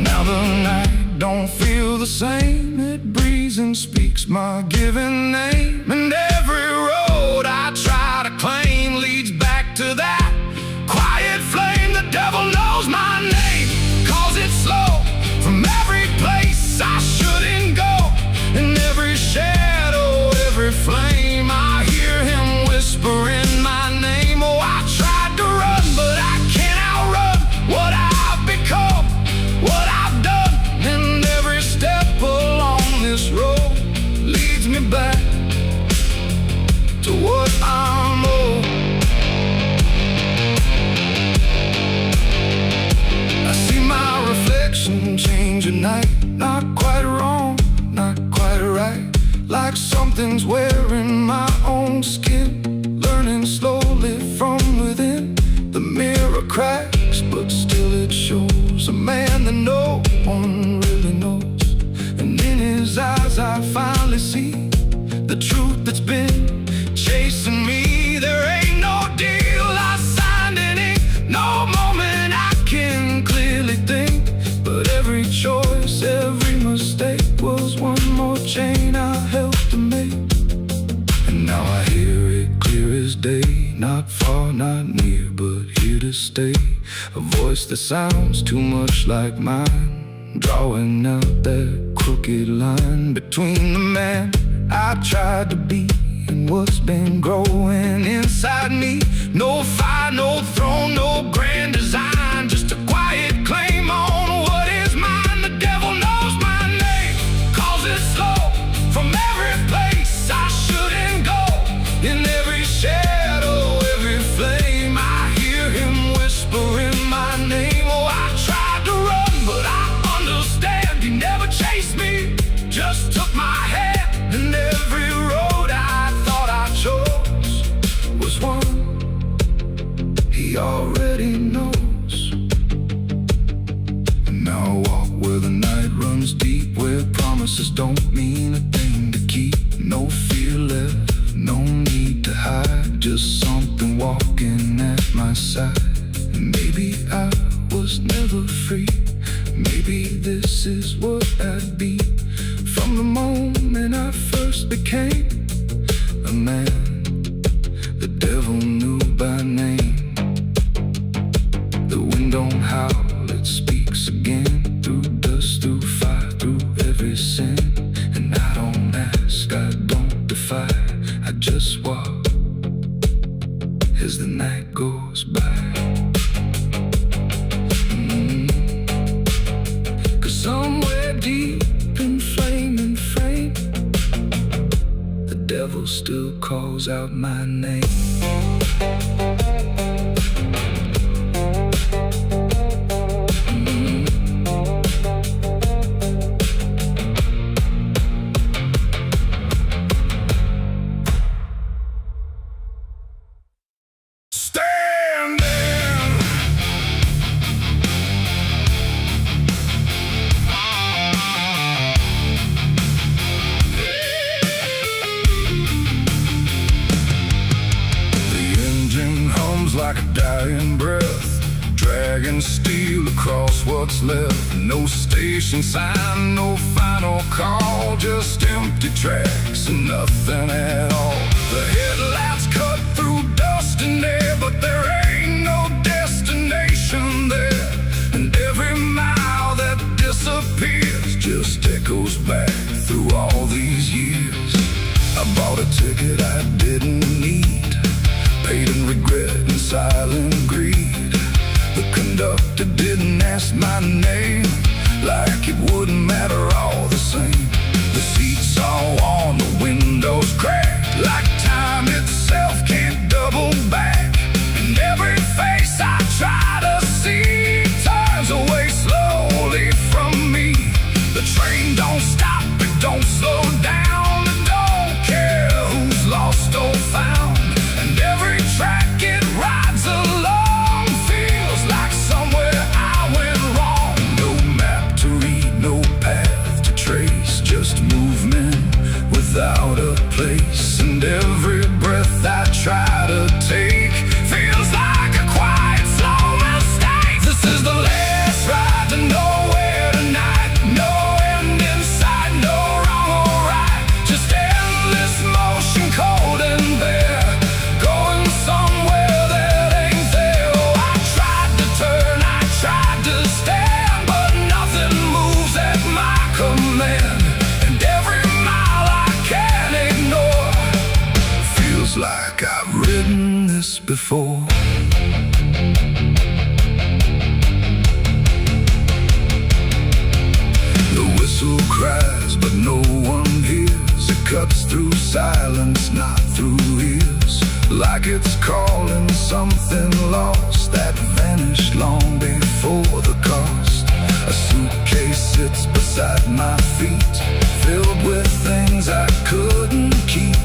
Now the night don't feel the same, it breathes and speaks my given name. And every road I try to claim leads back to that quiet flame. The devil knows my name, 'cause it's slow from every place I shouldn't go. In every shadow, every flame, I hear him whispering my name. Oh, I tried to run, but I can't outrun what I've become, what I've done. And every step along this road leads me back to what I'm owed. I see my reflection change at night, not quite wrong, not quite right, like something's wearing my own skin, learning slowly from within. The mirror cracks, but still it shows a man that no one really knows. And in his eyes I finally see the truth that's been chasing me. There ain't no deal I signed in ink, no moment I can clearly think. But every choice, every mistake was one more chain I helped to make. And now I hear it clear as day, not far, not near, but here to stay. A voice that sounds too much like mine, drawing out that crooked line between the man I tried to be and what's been growing inside me. No fire, no throne, no grand design, just a quiet claim on what is mine. The devil knows my name, 'cause it's slow from every place I shouldn't go. In every shadow, every flame, I hear him whispering my name. Oh, I tried to run, but I understand he never chased me, just took my hand. And every road I thought I chose was one he already knows. And now I walk where the night runs deep, where promises don't mean a thing to keep. No fear left, no need to hide, just just something walking at my side. Maybe I was never free. Maybe this is what I'd be from the moment I first became a man the devil knew by name. The wind don't howl, it speaks again, through dust, through fire, through every sin. And I don't ask, I don't defy, I just walk as the night goes by. Somewhere deep in flame and frame, the devil still calls out my name. Like a dying breath, dragging steel across what's left. No station sign, no final call, just empty tracks and nothing at all. The headlights cut through dust and air, but there ain't no destination there. And every mile that disappears just echoes back through all these years. I bought a ticket I didn't need, paid in regret and silent greed. The conductor didn't ask my name, like it wouldn't matter all the same. The seats all on, the windows cracked, like time itself can't double back. And every face I try to see turns away slowly from me. The train don't stop, it don't slow down, it don't care who's lost or found. And every track it rides along feels like somewhere I went wrong. No map to read, no path to trace, just movement without a place. And every breath I try to take feels like a quiet, slow mistake. This is the last ride to nowhere tonight. No end in sight, no wrong or right, just endless motion, cold and bare, going somewhere that ain't there. Oh, I tried to turn, I tried to stand, but nothing moves at my command. And every mile I can't ignore feels like I've ridden this before. The whistle cries, but no one hears. It cuts through silence, not through ears, like it's calling something lost that vanished long before the cost. A suitcase sits beside my feet, filled with things I couldn't keep.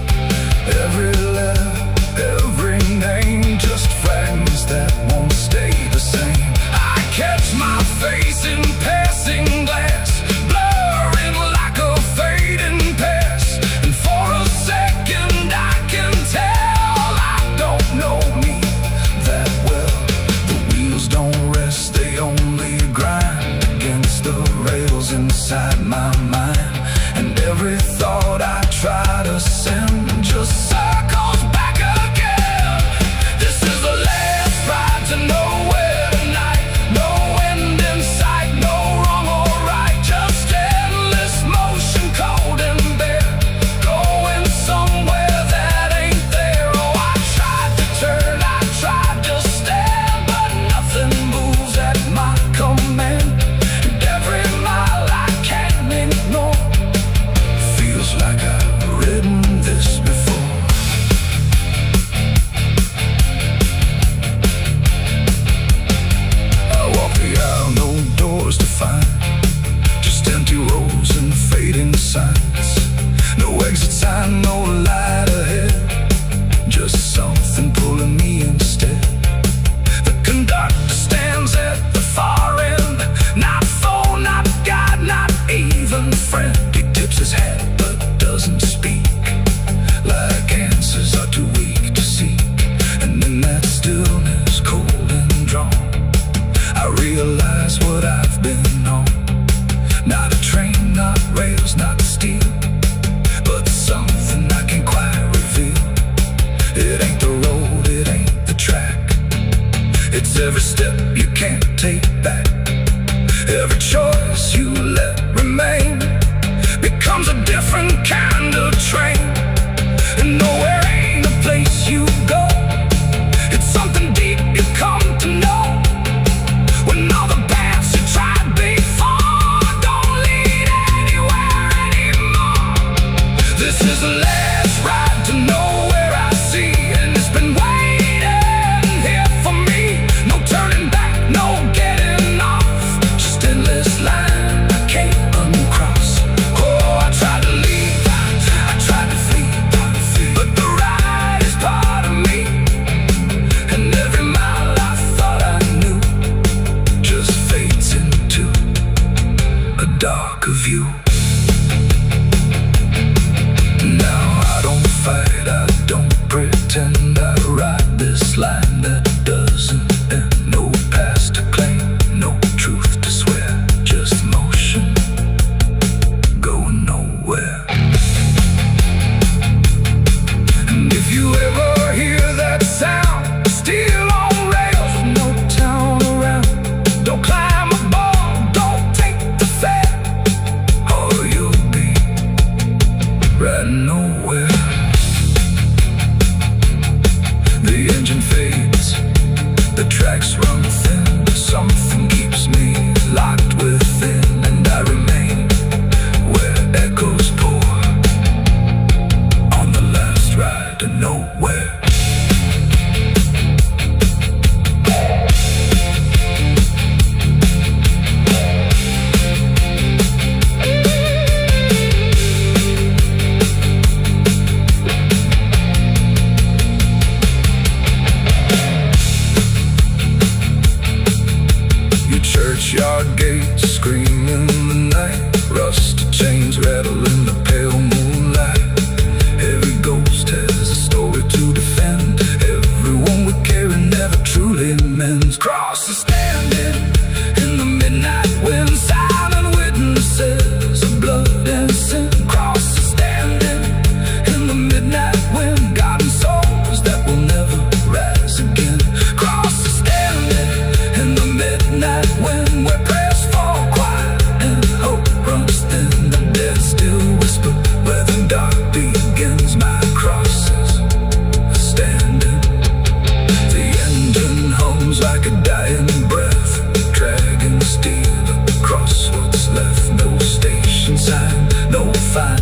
Every letter, every name, just fragments that won't stay the same. I catch my face in passing glass, blurring like a fading past. And for a second I can tell I don't know me that well. The wheels don't rest, they only grind against the rails inside my mind. And every thought I try to send just circles It ain't the road, it ain't the track. It's every step you can't take back. Every choice you let remain becomes a different kind of train. And nowhere ain't a place you go. It's something deep you come to know. When all the paths you tried before don't lead anywhere anymore. This is the last ride to nowhere I see, and it's been waiting here for me. No turning back, no getting off, just endless line I can't uncross. Oh, I tried to leave, I tried to flee, but the ride is part of me. And every mile I thought I knew just fades into a darker view. Now I don't fight, I don't pretend. I ride this line that doesn't end. No past to claim, no truth to swear, just motion going nowhere. And if you ever hear that sound, still on rails with no town around, don't climb aboard, don't take the fare, or you'll be riding nowhere. The engine fades, the tracks run thin, but something keeps me locked within, and I remain where echoes pour on the last ride to nowhere. Your churchyard gates scream in the night, rusted chains rattle in the pale moonlight. Every ghost has a story to defend. Everyone we carry never truly mends. Crosses standing in the midnight wind, silent witnesses of blood and sin. Crosses standing in the midnight wind, guarding souls that will never rise again. Crosses standing in the midnight wind, where prayers fall quiet and hope runs thin. The dead still whisper where the dark begins. My crosses are standing. The engine hums like a dying breath, dragging steel across what's left. No station sign, no fine.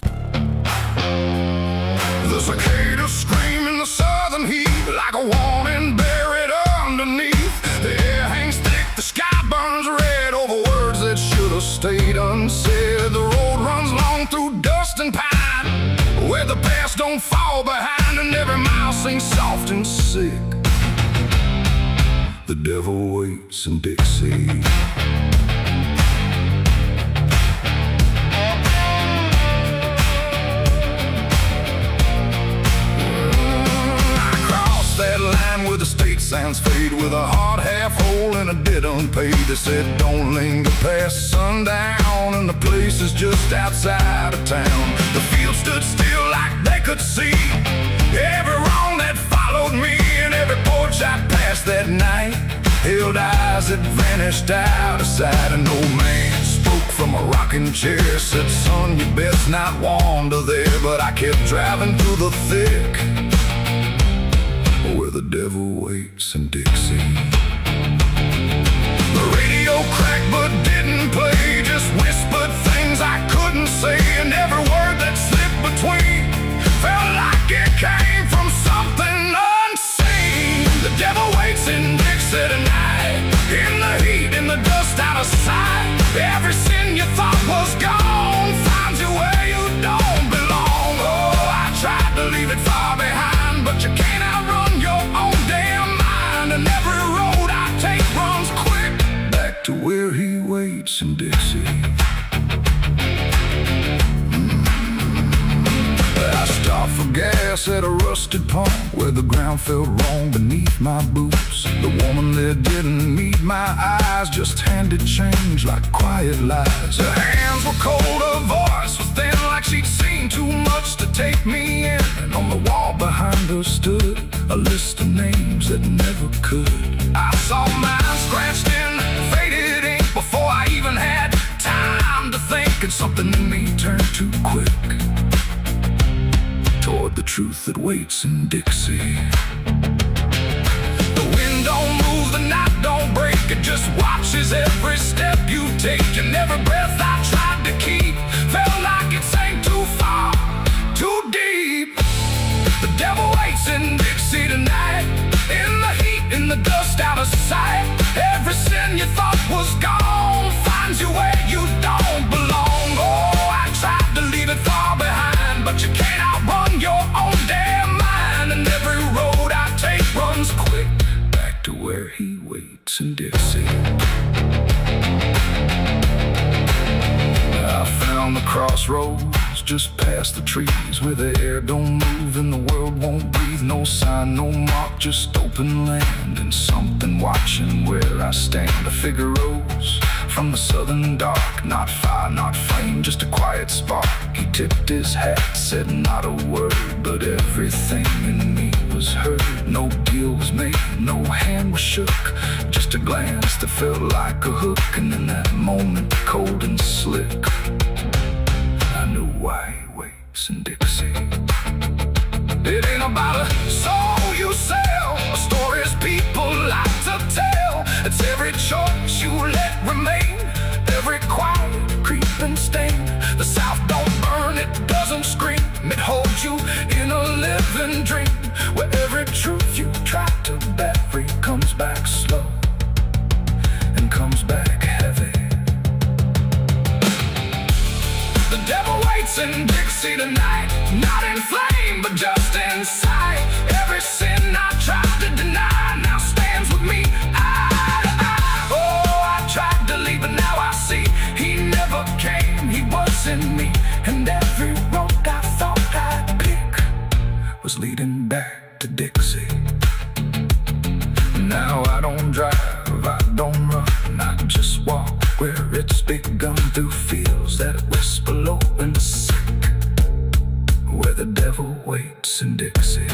The cicadas scream in the southern heat like a warning buried underneath. The air hangs thick, the sky burns red over words that should have stayed unsaid. The road runs long through dust and pine, where the past don't fall behind, and every mile sings soft and sick. The devil waits in Dixie. I crossed that line where the state signs fade, with a hard half hole and a debt unpaid. They said don't linger past sundown, and the place is just outside of town. The field stood still like they could see every wrong that followed me, and every porch I passed that night held eyes that vanished out of sight. An old man spoke from a rocking chair, said, son, you best not wander there. But I kept driving through the thick, where the devil waits in Dixie. The radio cracked but didn't play, just whispered things I couldn't say, and every word that slipped between felt like it came from something unseen. The devil waits in Dixie tonight, in the heat, in the dust, out of sight. Every sin you thought was gone finds you where you don't belong. Oh, I tried to leave it far behind, but you can't outrun your own damn mind. And every road I take runs quick Back to where he waits in Dixie. I stopped for gas at a rusted pump, where the the ground felt wrong beneath my boots. The woman that didn't meet my eyes just handed change like quiet lies. Her hands were cold, her voice was thin, like she'd seen too much to take me in. And on the wall behind her stood a list of names that never could. I saw mine scratched in faded ink before I even had time to think, and something in me turned too quick toward the truth that waits in Dixie. The wind don't move, the night don't break, it just watches every step you take. And every breath I tried to keep felt like it sank too far, too deep. The devil waits in Dixie tonight, in the heat, in the dust, out of sight. Every sin you thought was gone finds you where you don't belong. Oh, I tried to leave it far behind, but you can't outrun your own damn mind. And every road I take runs quick back to where he waits in Dixie. I found the crossroads just past the trees, where the air don't move and the world won't breathe. No sign, no mark, just open land and something watching where I stand. A figure rose from the southern dark, not fire, not flame, just a quiet spark. He tipped his hat, said not a word, but everything in me was heard. No deal was made, no hand was shook, just a glance that felt like a hook. And in that moment, cold and slick, I knew why he waits in Dixie. It ain't about a soul you sell, a stories people like to tell. It's every choice you let remain, every quiet creeping stain. The South don't burn, it doesn't scream, it holds you in a living dream, where every truth you try to bury comes back slow and comes back heavy. The devil waits in Dixie tonight, not in flame, but just in sight. Every sin I tried to deny now stands with me eye to eye. Oh, I tried to leave, but now I see he never came, he was in me. And every road I thought I'd pick was leading back to Dixie. Now I don't drive, I don't run, I just walk where it's begun, through fields that whisper low and sick, where the devil waits in Dixie.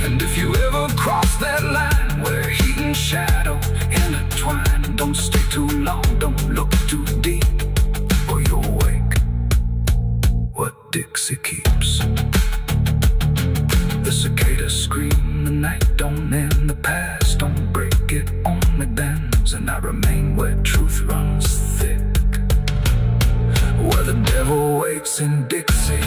And if you ever cross that line where heat and shadow intertwine, don't stay too long, don't look too deep, or you'll wake what Dixie keeps. The cicadas scream, the night don't end, the past don't break, it only bends. And I remain where truth runs thick, where the devil waits in Dixie.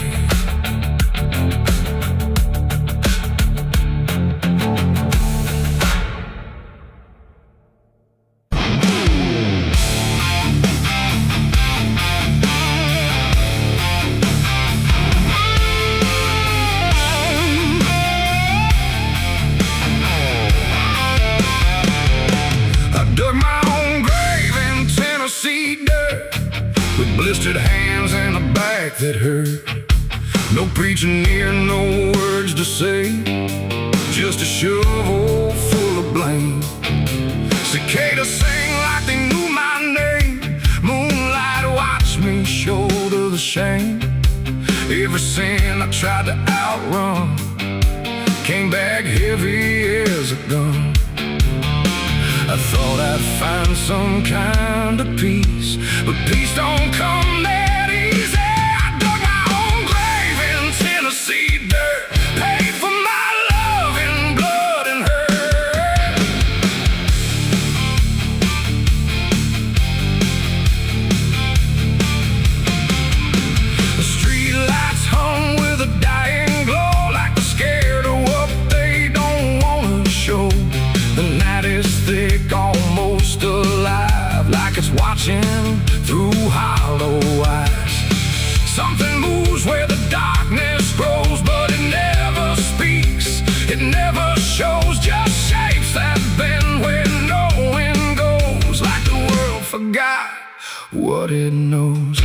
Blistered hands and a back that hurt. No preaching near, no words to say, just a shovel full of blame. Cicadas sing like they knew my name. Moonlight watched me shoulder the shame. Every sin I tried to outrun came back heavy as a gun. I thought I'd find some kind of peace, but peace don't come that easy. I dug my own grave in Tennessee dirt, paid for my love in blood and hurt. The street lights hung with a dying glow, like they're scared of what they don't want to show. The night is thick, almost alive, like it's watching through hollow eyes. Something moves where the darkness grows, but it never speaks, it never shows, just shapes that bend where no wind goes, like the world forgot what it knows.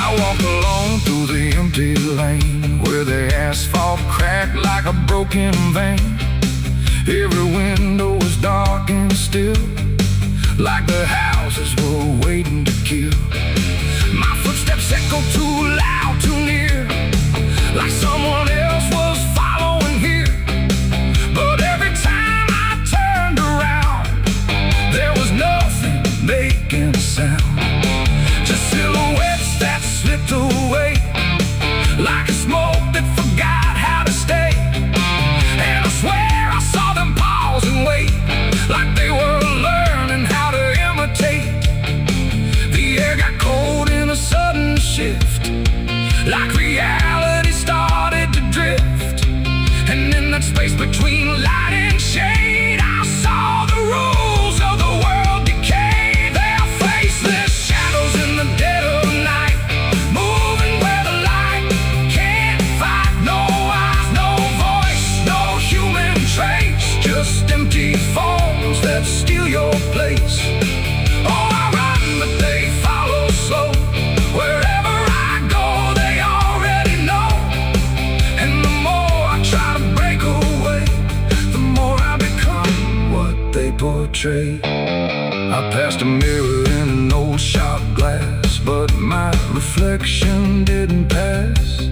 I walk alone through the empty empty lane where the asphalt cracked like a broken vein. Every window was dark and still, like the houses were waiting to kill. My footsteps echoed too loud, too near, like someone else was following here. But every time I turned around, there was nothing making a sound. Just silhouettes that slipped away, like a smoke that forgot how to stay. And I swear I saw them pause and wait, like they were learning how to imitate. The air got cold in a sudden shift, like reality started to drift. And in that space between light and shade, I saw the rules of the world decay. Their faceless shadows in the dead of night, moving where the light can't fight. No eyes, no voice, no human trace, just empty forms that steal your place. Oh, I run, but they follow slow. Wherever I go, they already know. And the more I try to break away, the more I become what they portray. I passed a mirror in an old shop glass, but my reflection didn't pass.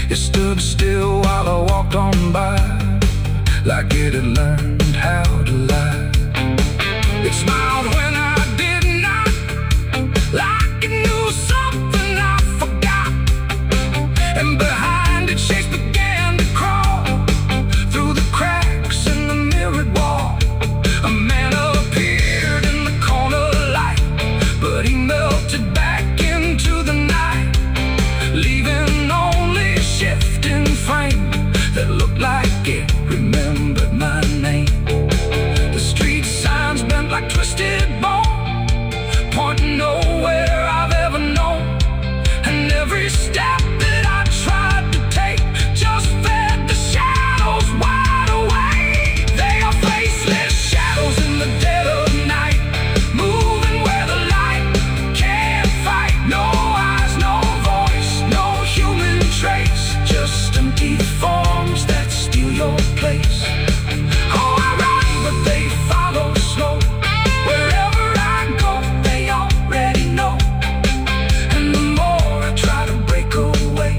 It stood still while I walked on by, like it had learned how to lie. It smiled when I did not, like it knew something I forgot. And behind it, shapes began to crawl through the cracks in the mirrored wall. A man appeared in the corner light, but he melted back into the night, leaving only a shifting frame that looked like it remembered my name. The street signs bent like twisted bone, pointing nowhere I've ever known. And every step that I tried to take just fed the shadows wide awake. They are faceless shadows in the dead of night, moving where the light can't fight. No eyes, no voice, no human trace, just empty forms that steal your place. Oh, I run, but they follow slow. Wherever I go, they already know. And the more I try to break away,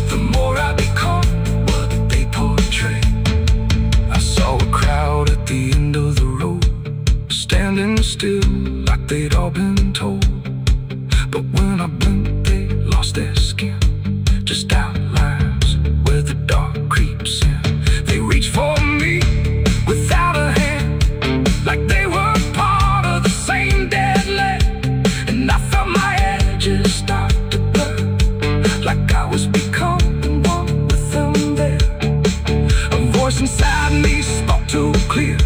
the more I become what they portray. I saw a crowd at the end of the road, standing still like they'd all been told. But when I blinked, they lost their skin, just outlines where the dark creeps in. They reached for me without a hand, like they were part of the same dead land. And I felt my edges start to blur, like I was becoming one with them there. A voice inside me spoke too clear,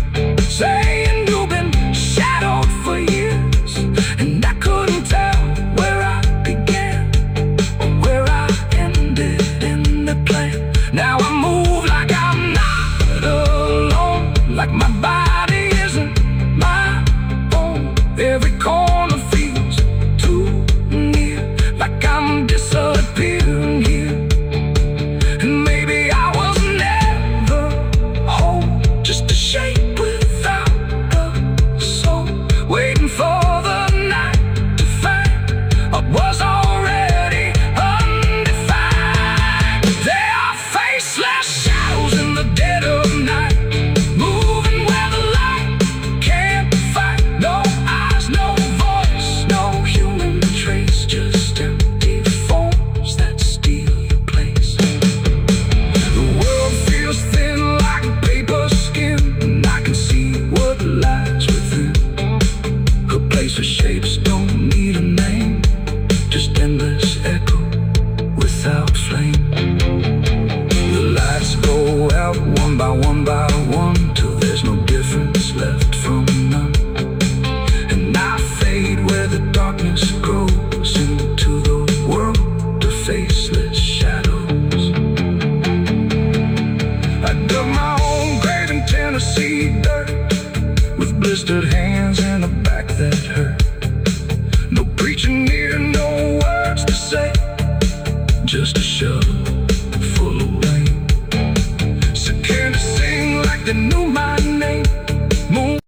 saying you've been shadowed for years. And I couldn't tell where I began or where I ended in the plan. Now I move like I'm not alone, like my body isn't my own. Every corner feels too near, like I'm disappearing here. And maybe I was never whole, just a shape without a soul, waiting for the night to find what was already undefined. They are faceless they knew my name. Moon.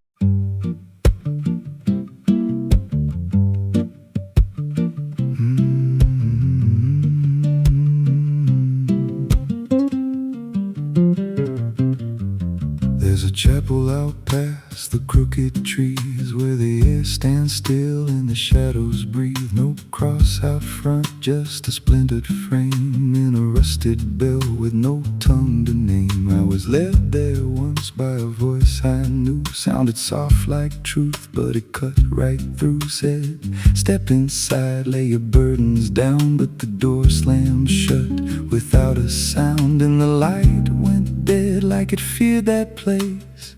There's a chapel out past the crooked trees, where the air stands still and the shadows breathe. No cross out front, just a splintered frame in a rusted bell with no tongue to name. I was led there once by a voice I knew, sounded soft like truth, but it cut right through. Said, step inside, lay your burdens down, but the door slammed shut without a sound, and the light went dead like it feared that place,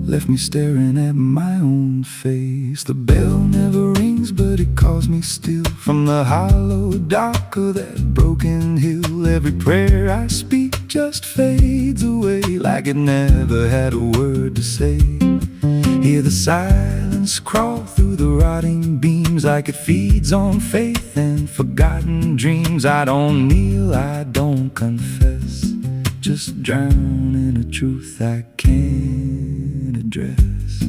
left me staring at my own face. The bell never rings, but it calls me still from the hollow dark of that broken hill. Every prayer I speak just fades away like it never had a word to say. Hear the silence crawl through the rotting beams like it feeds on faith and forgotten dreams. I don't kneel, I don't confess, just drown in a truth I can't address.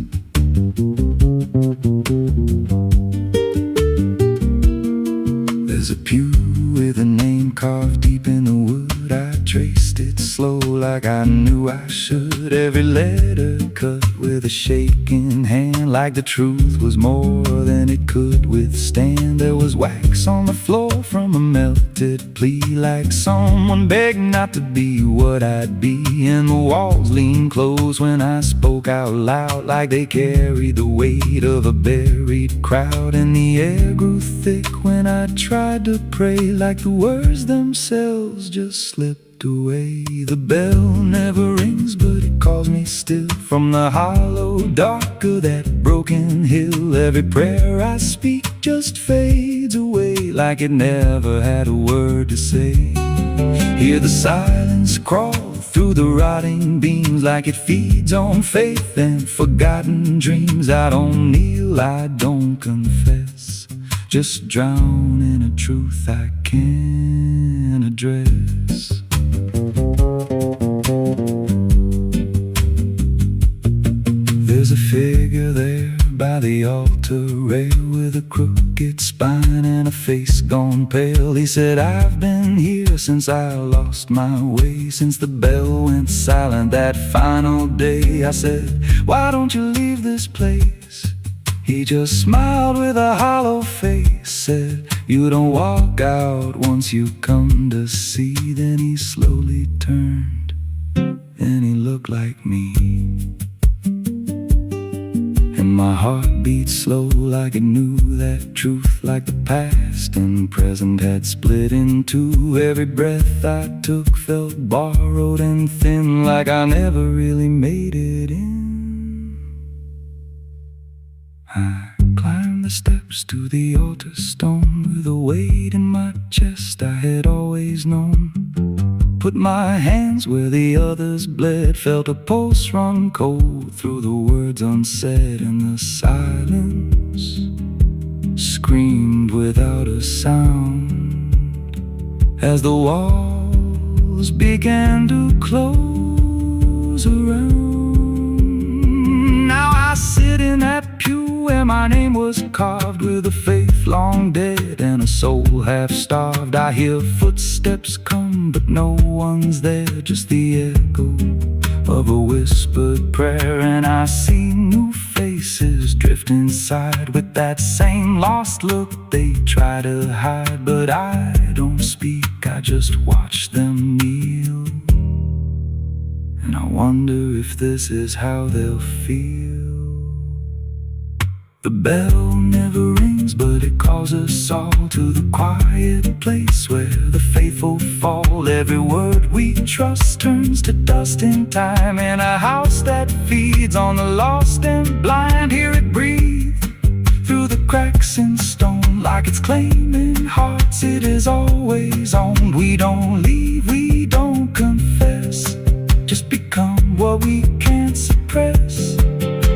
There's a pew with a name carved deep in the wood. I traced it slow like I knew I should. Every letter cut with a shaking hand, like the truth was more than it could withstand. There was wax on the floor from a melted plea, like someone begged not to be what I'd be. And the walls leaned close when I spoke out loud, like they carried the weight of a buried crowd. And the air grew thick when I tried to pray, like the words themselves just slipped away. The bell never rings, but it calls me still from the hollow dark of that broken hill. Every prayer I speak just fades away like it never had a word to say. Hear the silence crawl through the rotting beams like it feeds on faith and forgotten dreams. I don't kneel, I don't confess, just drown in a truth I can't address. There's a figure there by the altar rail with a crooked spine and a face gone pale. He said, I've been here since I lost my way, since the bell went silent that final day. I said, why don't you leave this place? He just smiled with a hollow face, said, you don't walk out once you come to see. Then he slowly turned and he looked like me, and my heart beat slow like it knew that truth, like the past and present had split in two. Every breath I took felt borrowed and thin, like I never really made it in. I climbed the steps to the altar stone with a weight in my chest I had always known. Put my hands where the others bled, felt a pulse run cold through the words unsaid, and the silence screamed without a sound as the walls began to close around. Now I sit in that pew where my name was carved, with a faith long dead and a soul half starved. I hear footsteps come, but no one's there, just the echo of a whispered prayer. And I see new faces drift inside with that same lost look they try to hide. But I don't speak, I just watch them kneel, and I wonder if this is how they'll feel. The bell never rings, but it calls us all to the quiet place where the faithful fall. Every word we trust turns to dust in time, in a house that feeds on the lost and blind. Hear it breathe through the cracks in stone, like it's claiming hearts it is always owned. We don't leave, we don't confess, just become what we can't suppress.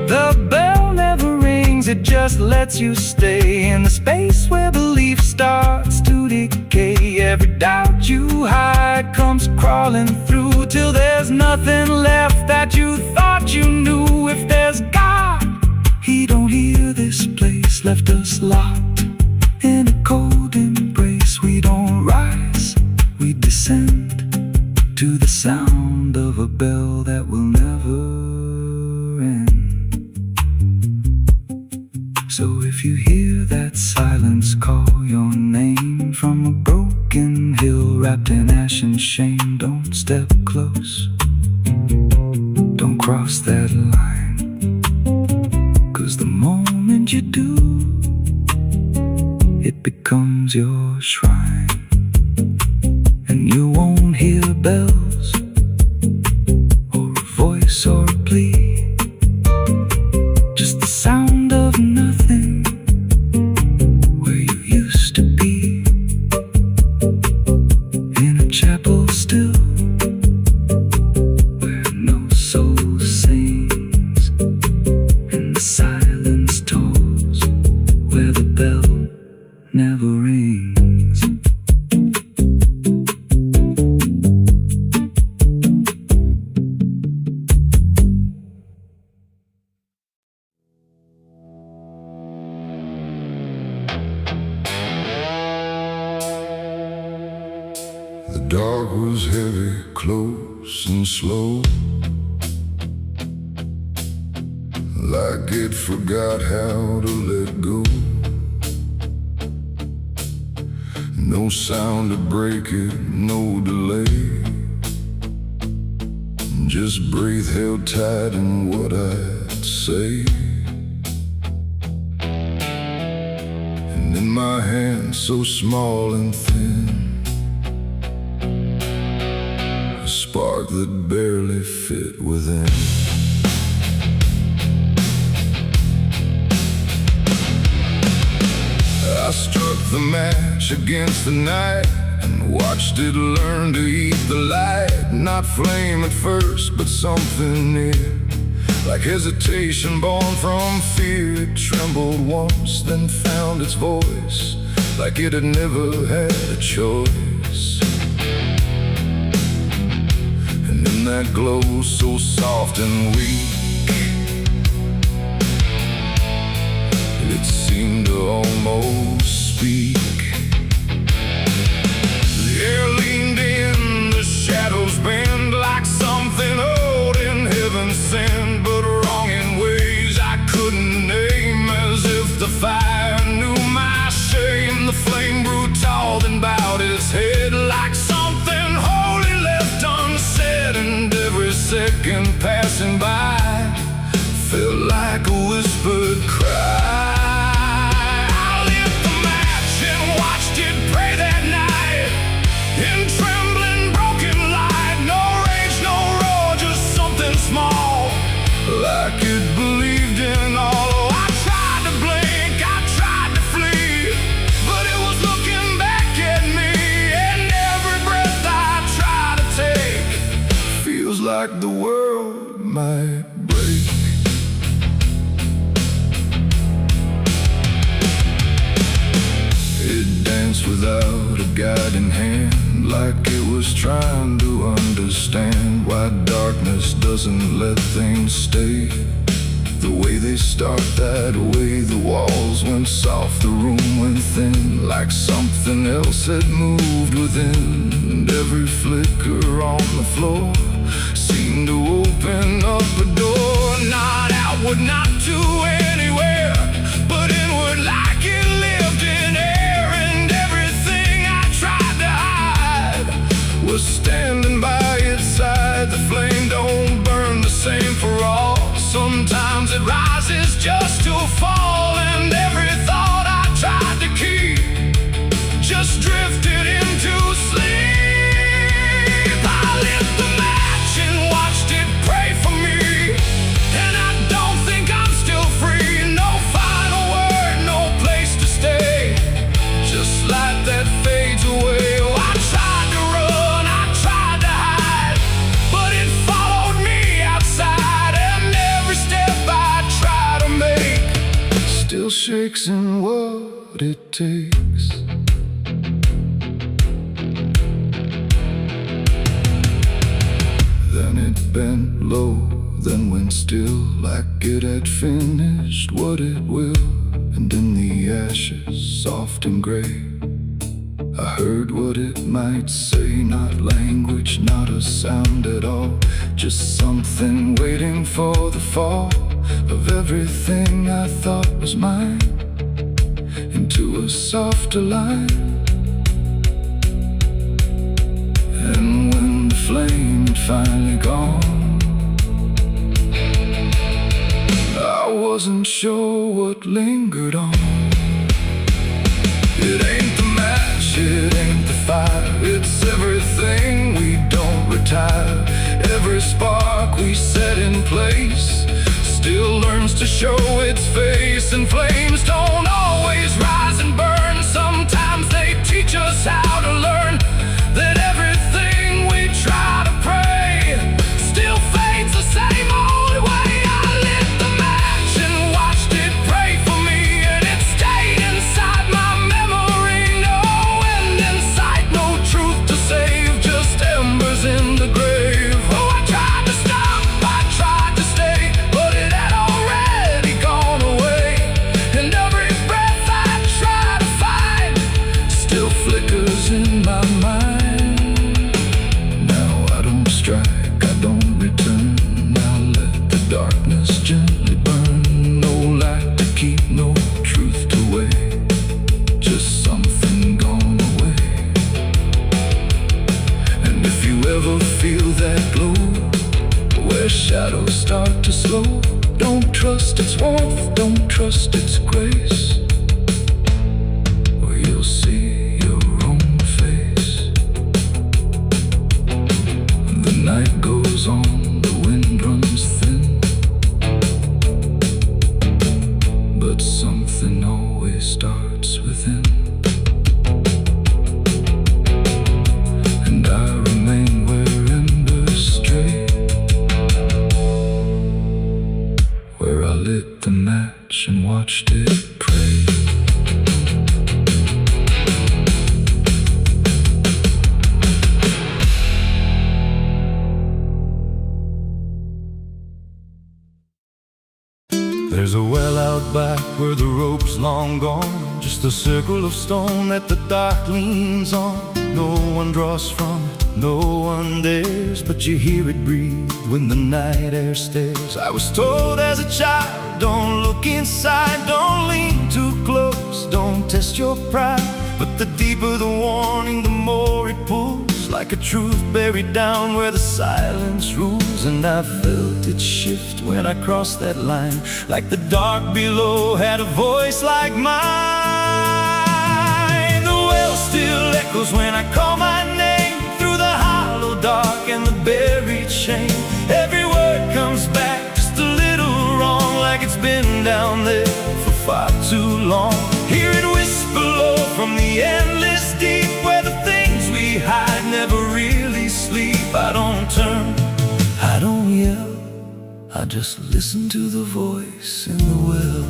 The bell never rings, it just lets you stay in the space where belief starts to decay. Every doubt you hide comes crawling through till there's nothing left that you thought you knew. If there's God, He don't hear this place. Left us locked in a cold embrace. We don't rise, we descend to the sound of a bell that will never end. So if you hear that silence call your name from a broken hill wrapped in ash and shame, don't step close, don't cross that line, 'cause the moment you do, it becomes your shrine. And you won't hear bells or a voice or a plea, just the sound of nothing where you used to be, in a chapel still where no soul sings, and the silence tolls where the bell never rings. The dark was heavy, close and slow, like it forgot how to let go. No sound to break it, no delay, just breath held tight in what I'd say. And in my hand so small and thin, a spark that barely fit within. I struck the match against the night and watched it learn to eat the light. Not flame at first, but something near, like hesitation born from fear. It trembled once, then found its voice, like it had never had a choice. And in that glow so soft and weak, it seemed to almost speak. The air leaned in, the shadows bend, like something old in heaven sent, but wrong in ways I couldn't name. As if the fire knew my shame, the flame grew tall, then bowed its head, like something holy left unsaid. And every second passing by felt like a whispered cry. Like it believed in all. Oh, I tried to blink, I tried to flee, but it was looking back at me. And every breath I try to take feels like the world might break. It danced without a guiding hand, like it was trying to understand why darkness doesn't let things stay the way they start. That way the walls went soft, the room went thin, like something else had moved within. And every flicker on the floor seemed to open up a door, not outward, not to anywhere, but inward, like it lived in air. And everything I tried to hide was standing by its side. The flame don't burn the same for all. Sometimes it rises just to fall. And every thought I tried to keep just drifted into sleep. I lit the match and watched it pray for me, and I don't think I'm still free. No final word, no place to stay, just light that fades away. Oh, I tried to run, I tried to hide, but it followed me outside. And every step I try to make still shakes in what it takes. Then it bent low, then went still, like it had finished what it will. And in the ashes, soft and gray, I heard what it might say. Not language, not a sound at all, just something waiting for the fall of everything I thought was mine into a softer line. And when the flame had finally gone, I wasn't sure what lingered on. It ain't the match, it ain't the fire, it's everything we don't retire. Every spark we set in place still learns to show its face. And flames don't always rise and burn, sometimes they teach us how to learn that everything we try to pray still fades the same old way. I lit the match and watched it pray for me, and it stayed inside my memory. No end in sight, no truth to save, just embers in the grave. Oh, I tried to stop, I tried to stay, but it had already gone away. And every breath I try to find still flickers in my mind. Strike, I don't return. Now let the darkness gently burn. No light to keep, no truth to weigh, just something gone away. And if you ever feel that glow, where shadows start to slow, don't trust its warmth, don't trust its grace, or you'll see your own face. The night goes on, the wind runs thin, but something always starts within. And I remain where embers stray, where I lit the match and watched it pray. There's a well out back where the rope's long gone, just a circle of stone that the dark leans on. No one draws from it, no one dares, but you hear it breathe when the night air stares. I was told as a child, don't look inside, don't lean too close, don't test your pride. But the deeper the warning, the more it pulls, like a truth buried down where the silence rules. And I felt it shift when I crossed that line, like the dark below had a voice like mine. The well still echoes when I call my name, through the hollow dark and the buried shame. Every word comes back just a little wrong, like it's been down there for far too long. Hear it whisper low from the endless deep, where the things we hide never really sleep. I don't turn, I don't yell, I just listen to the voice in the well.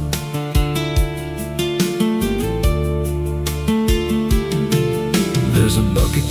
There's a bucket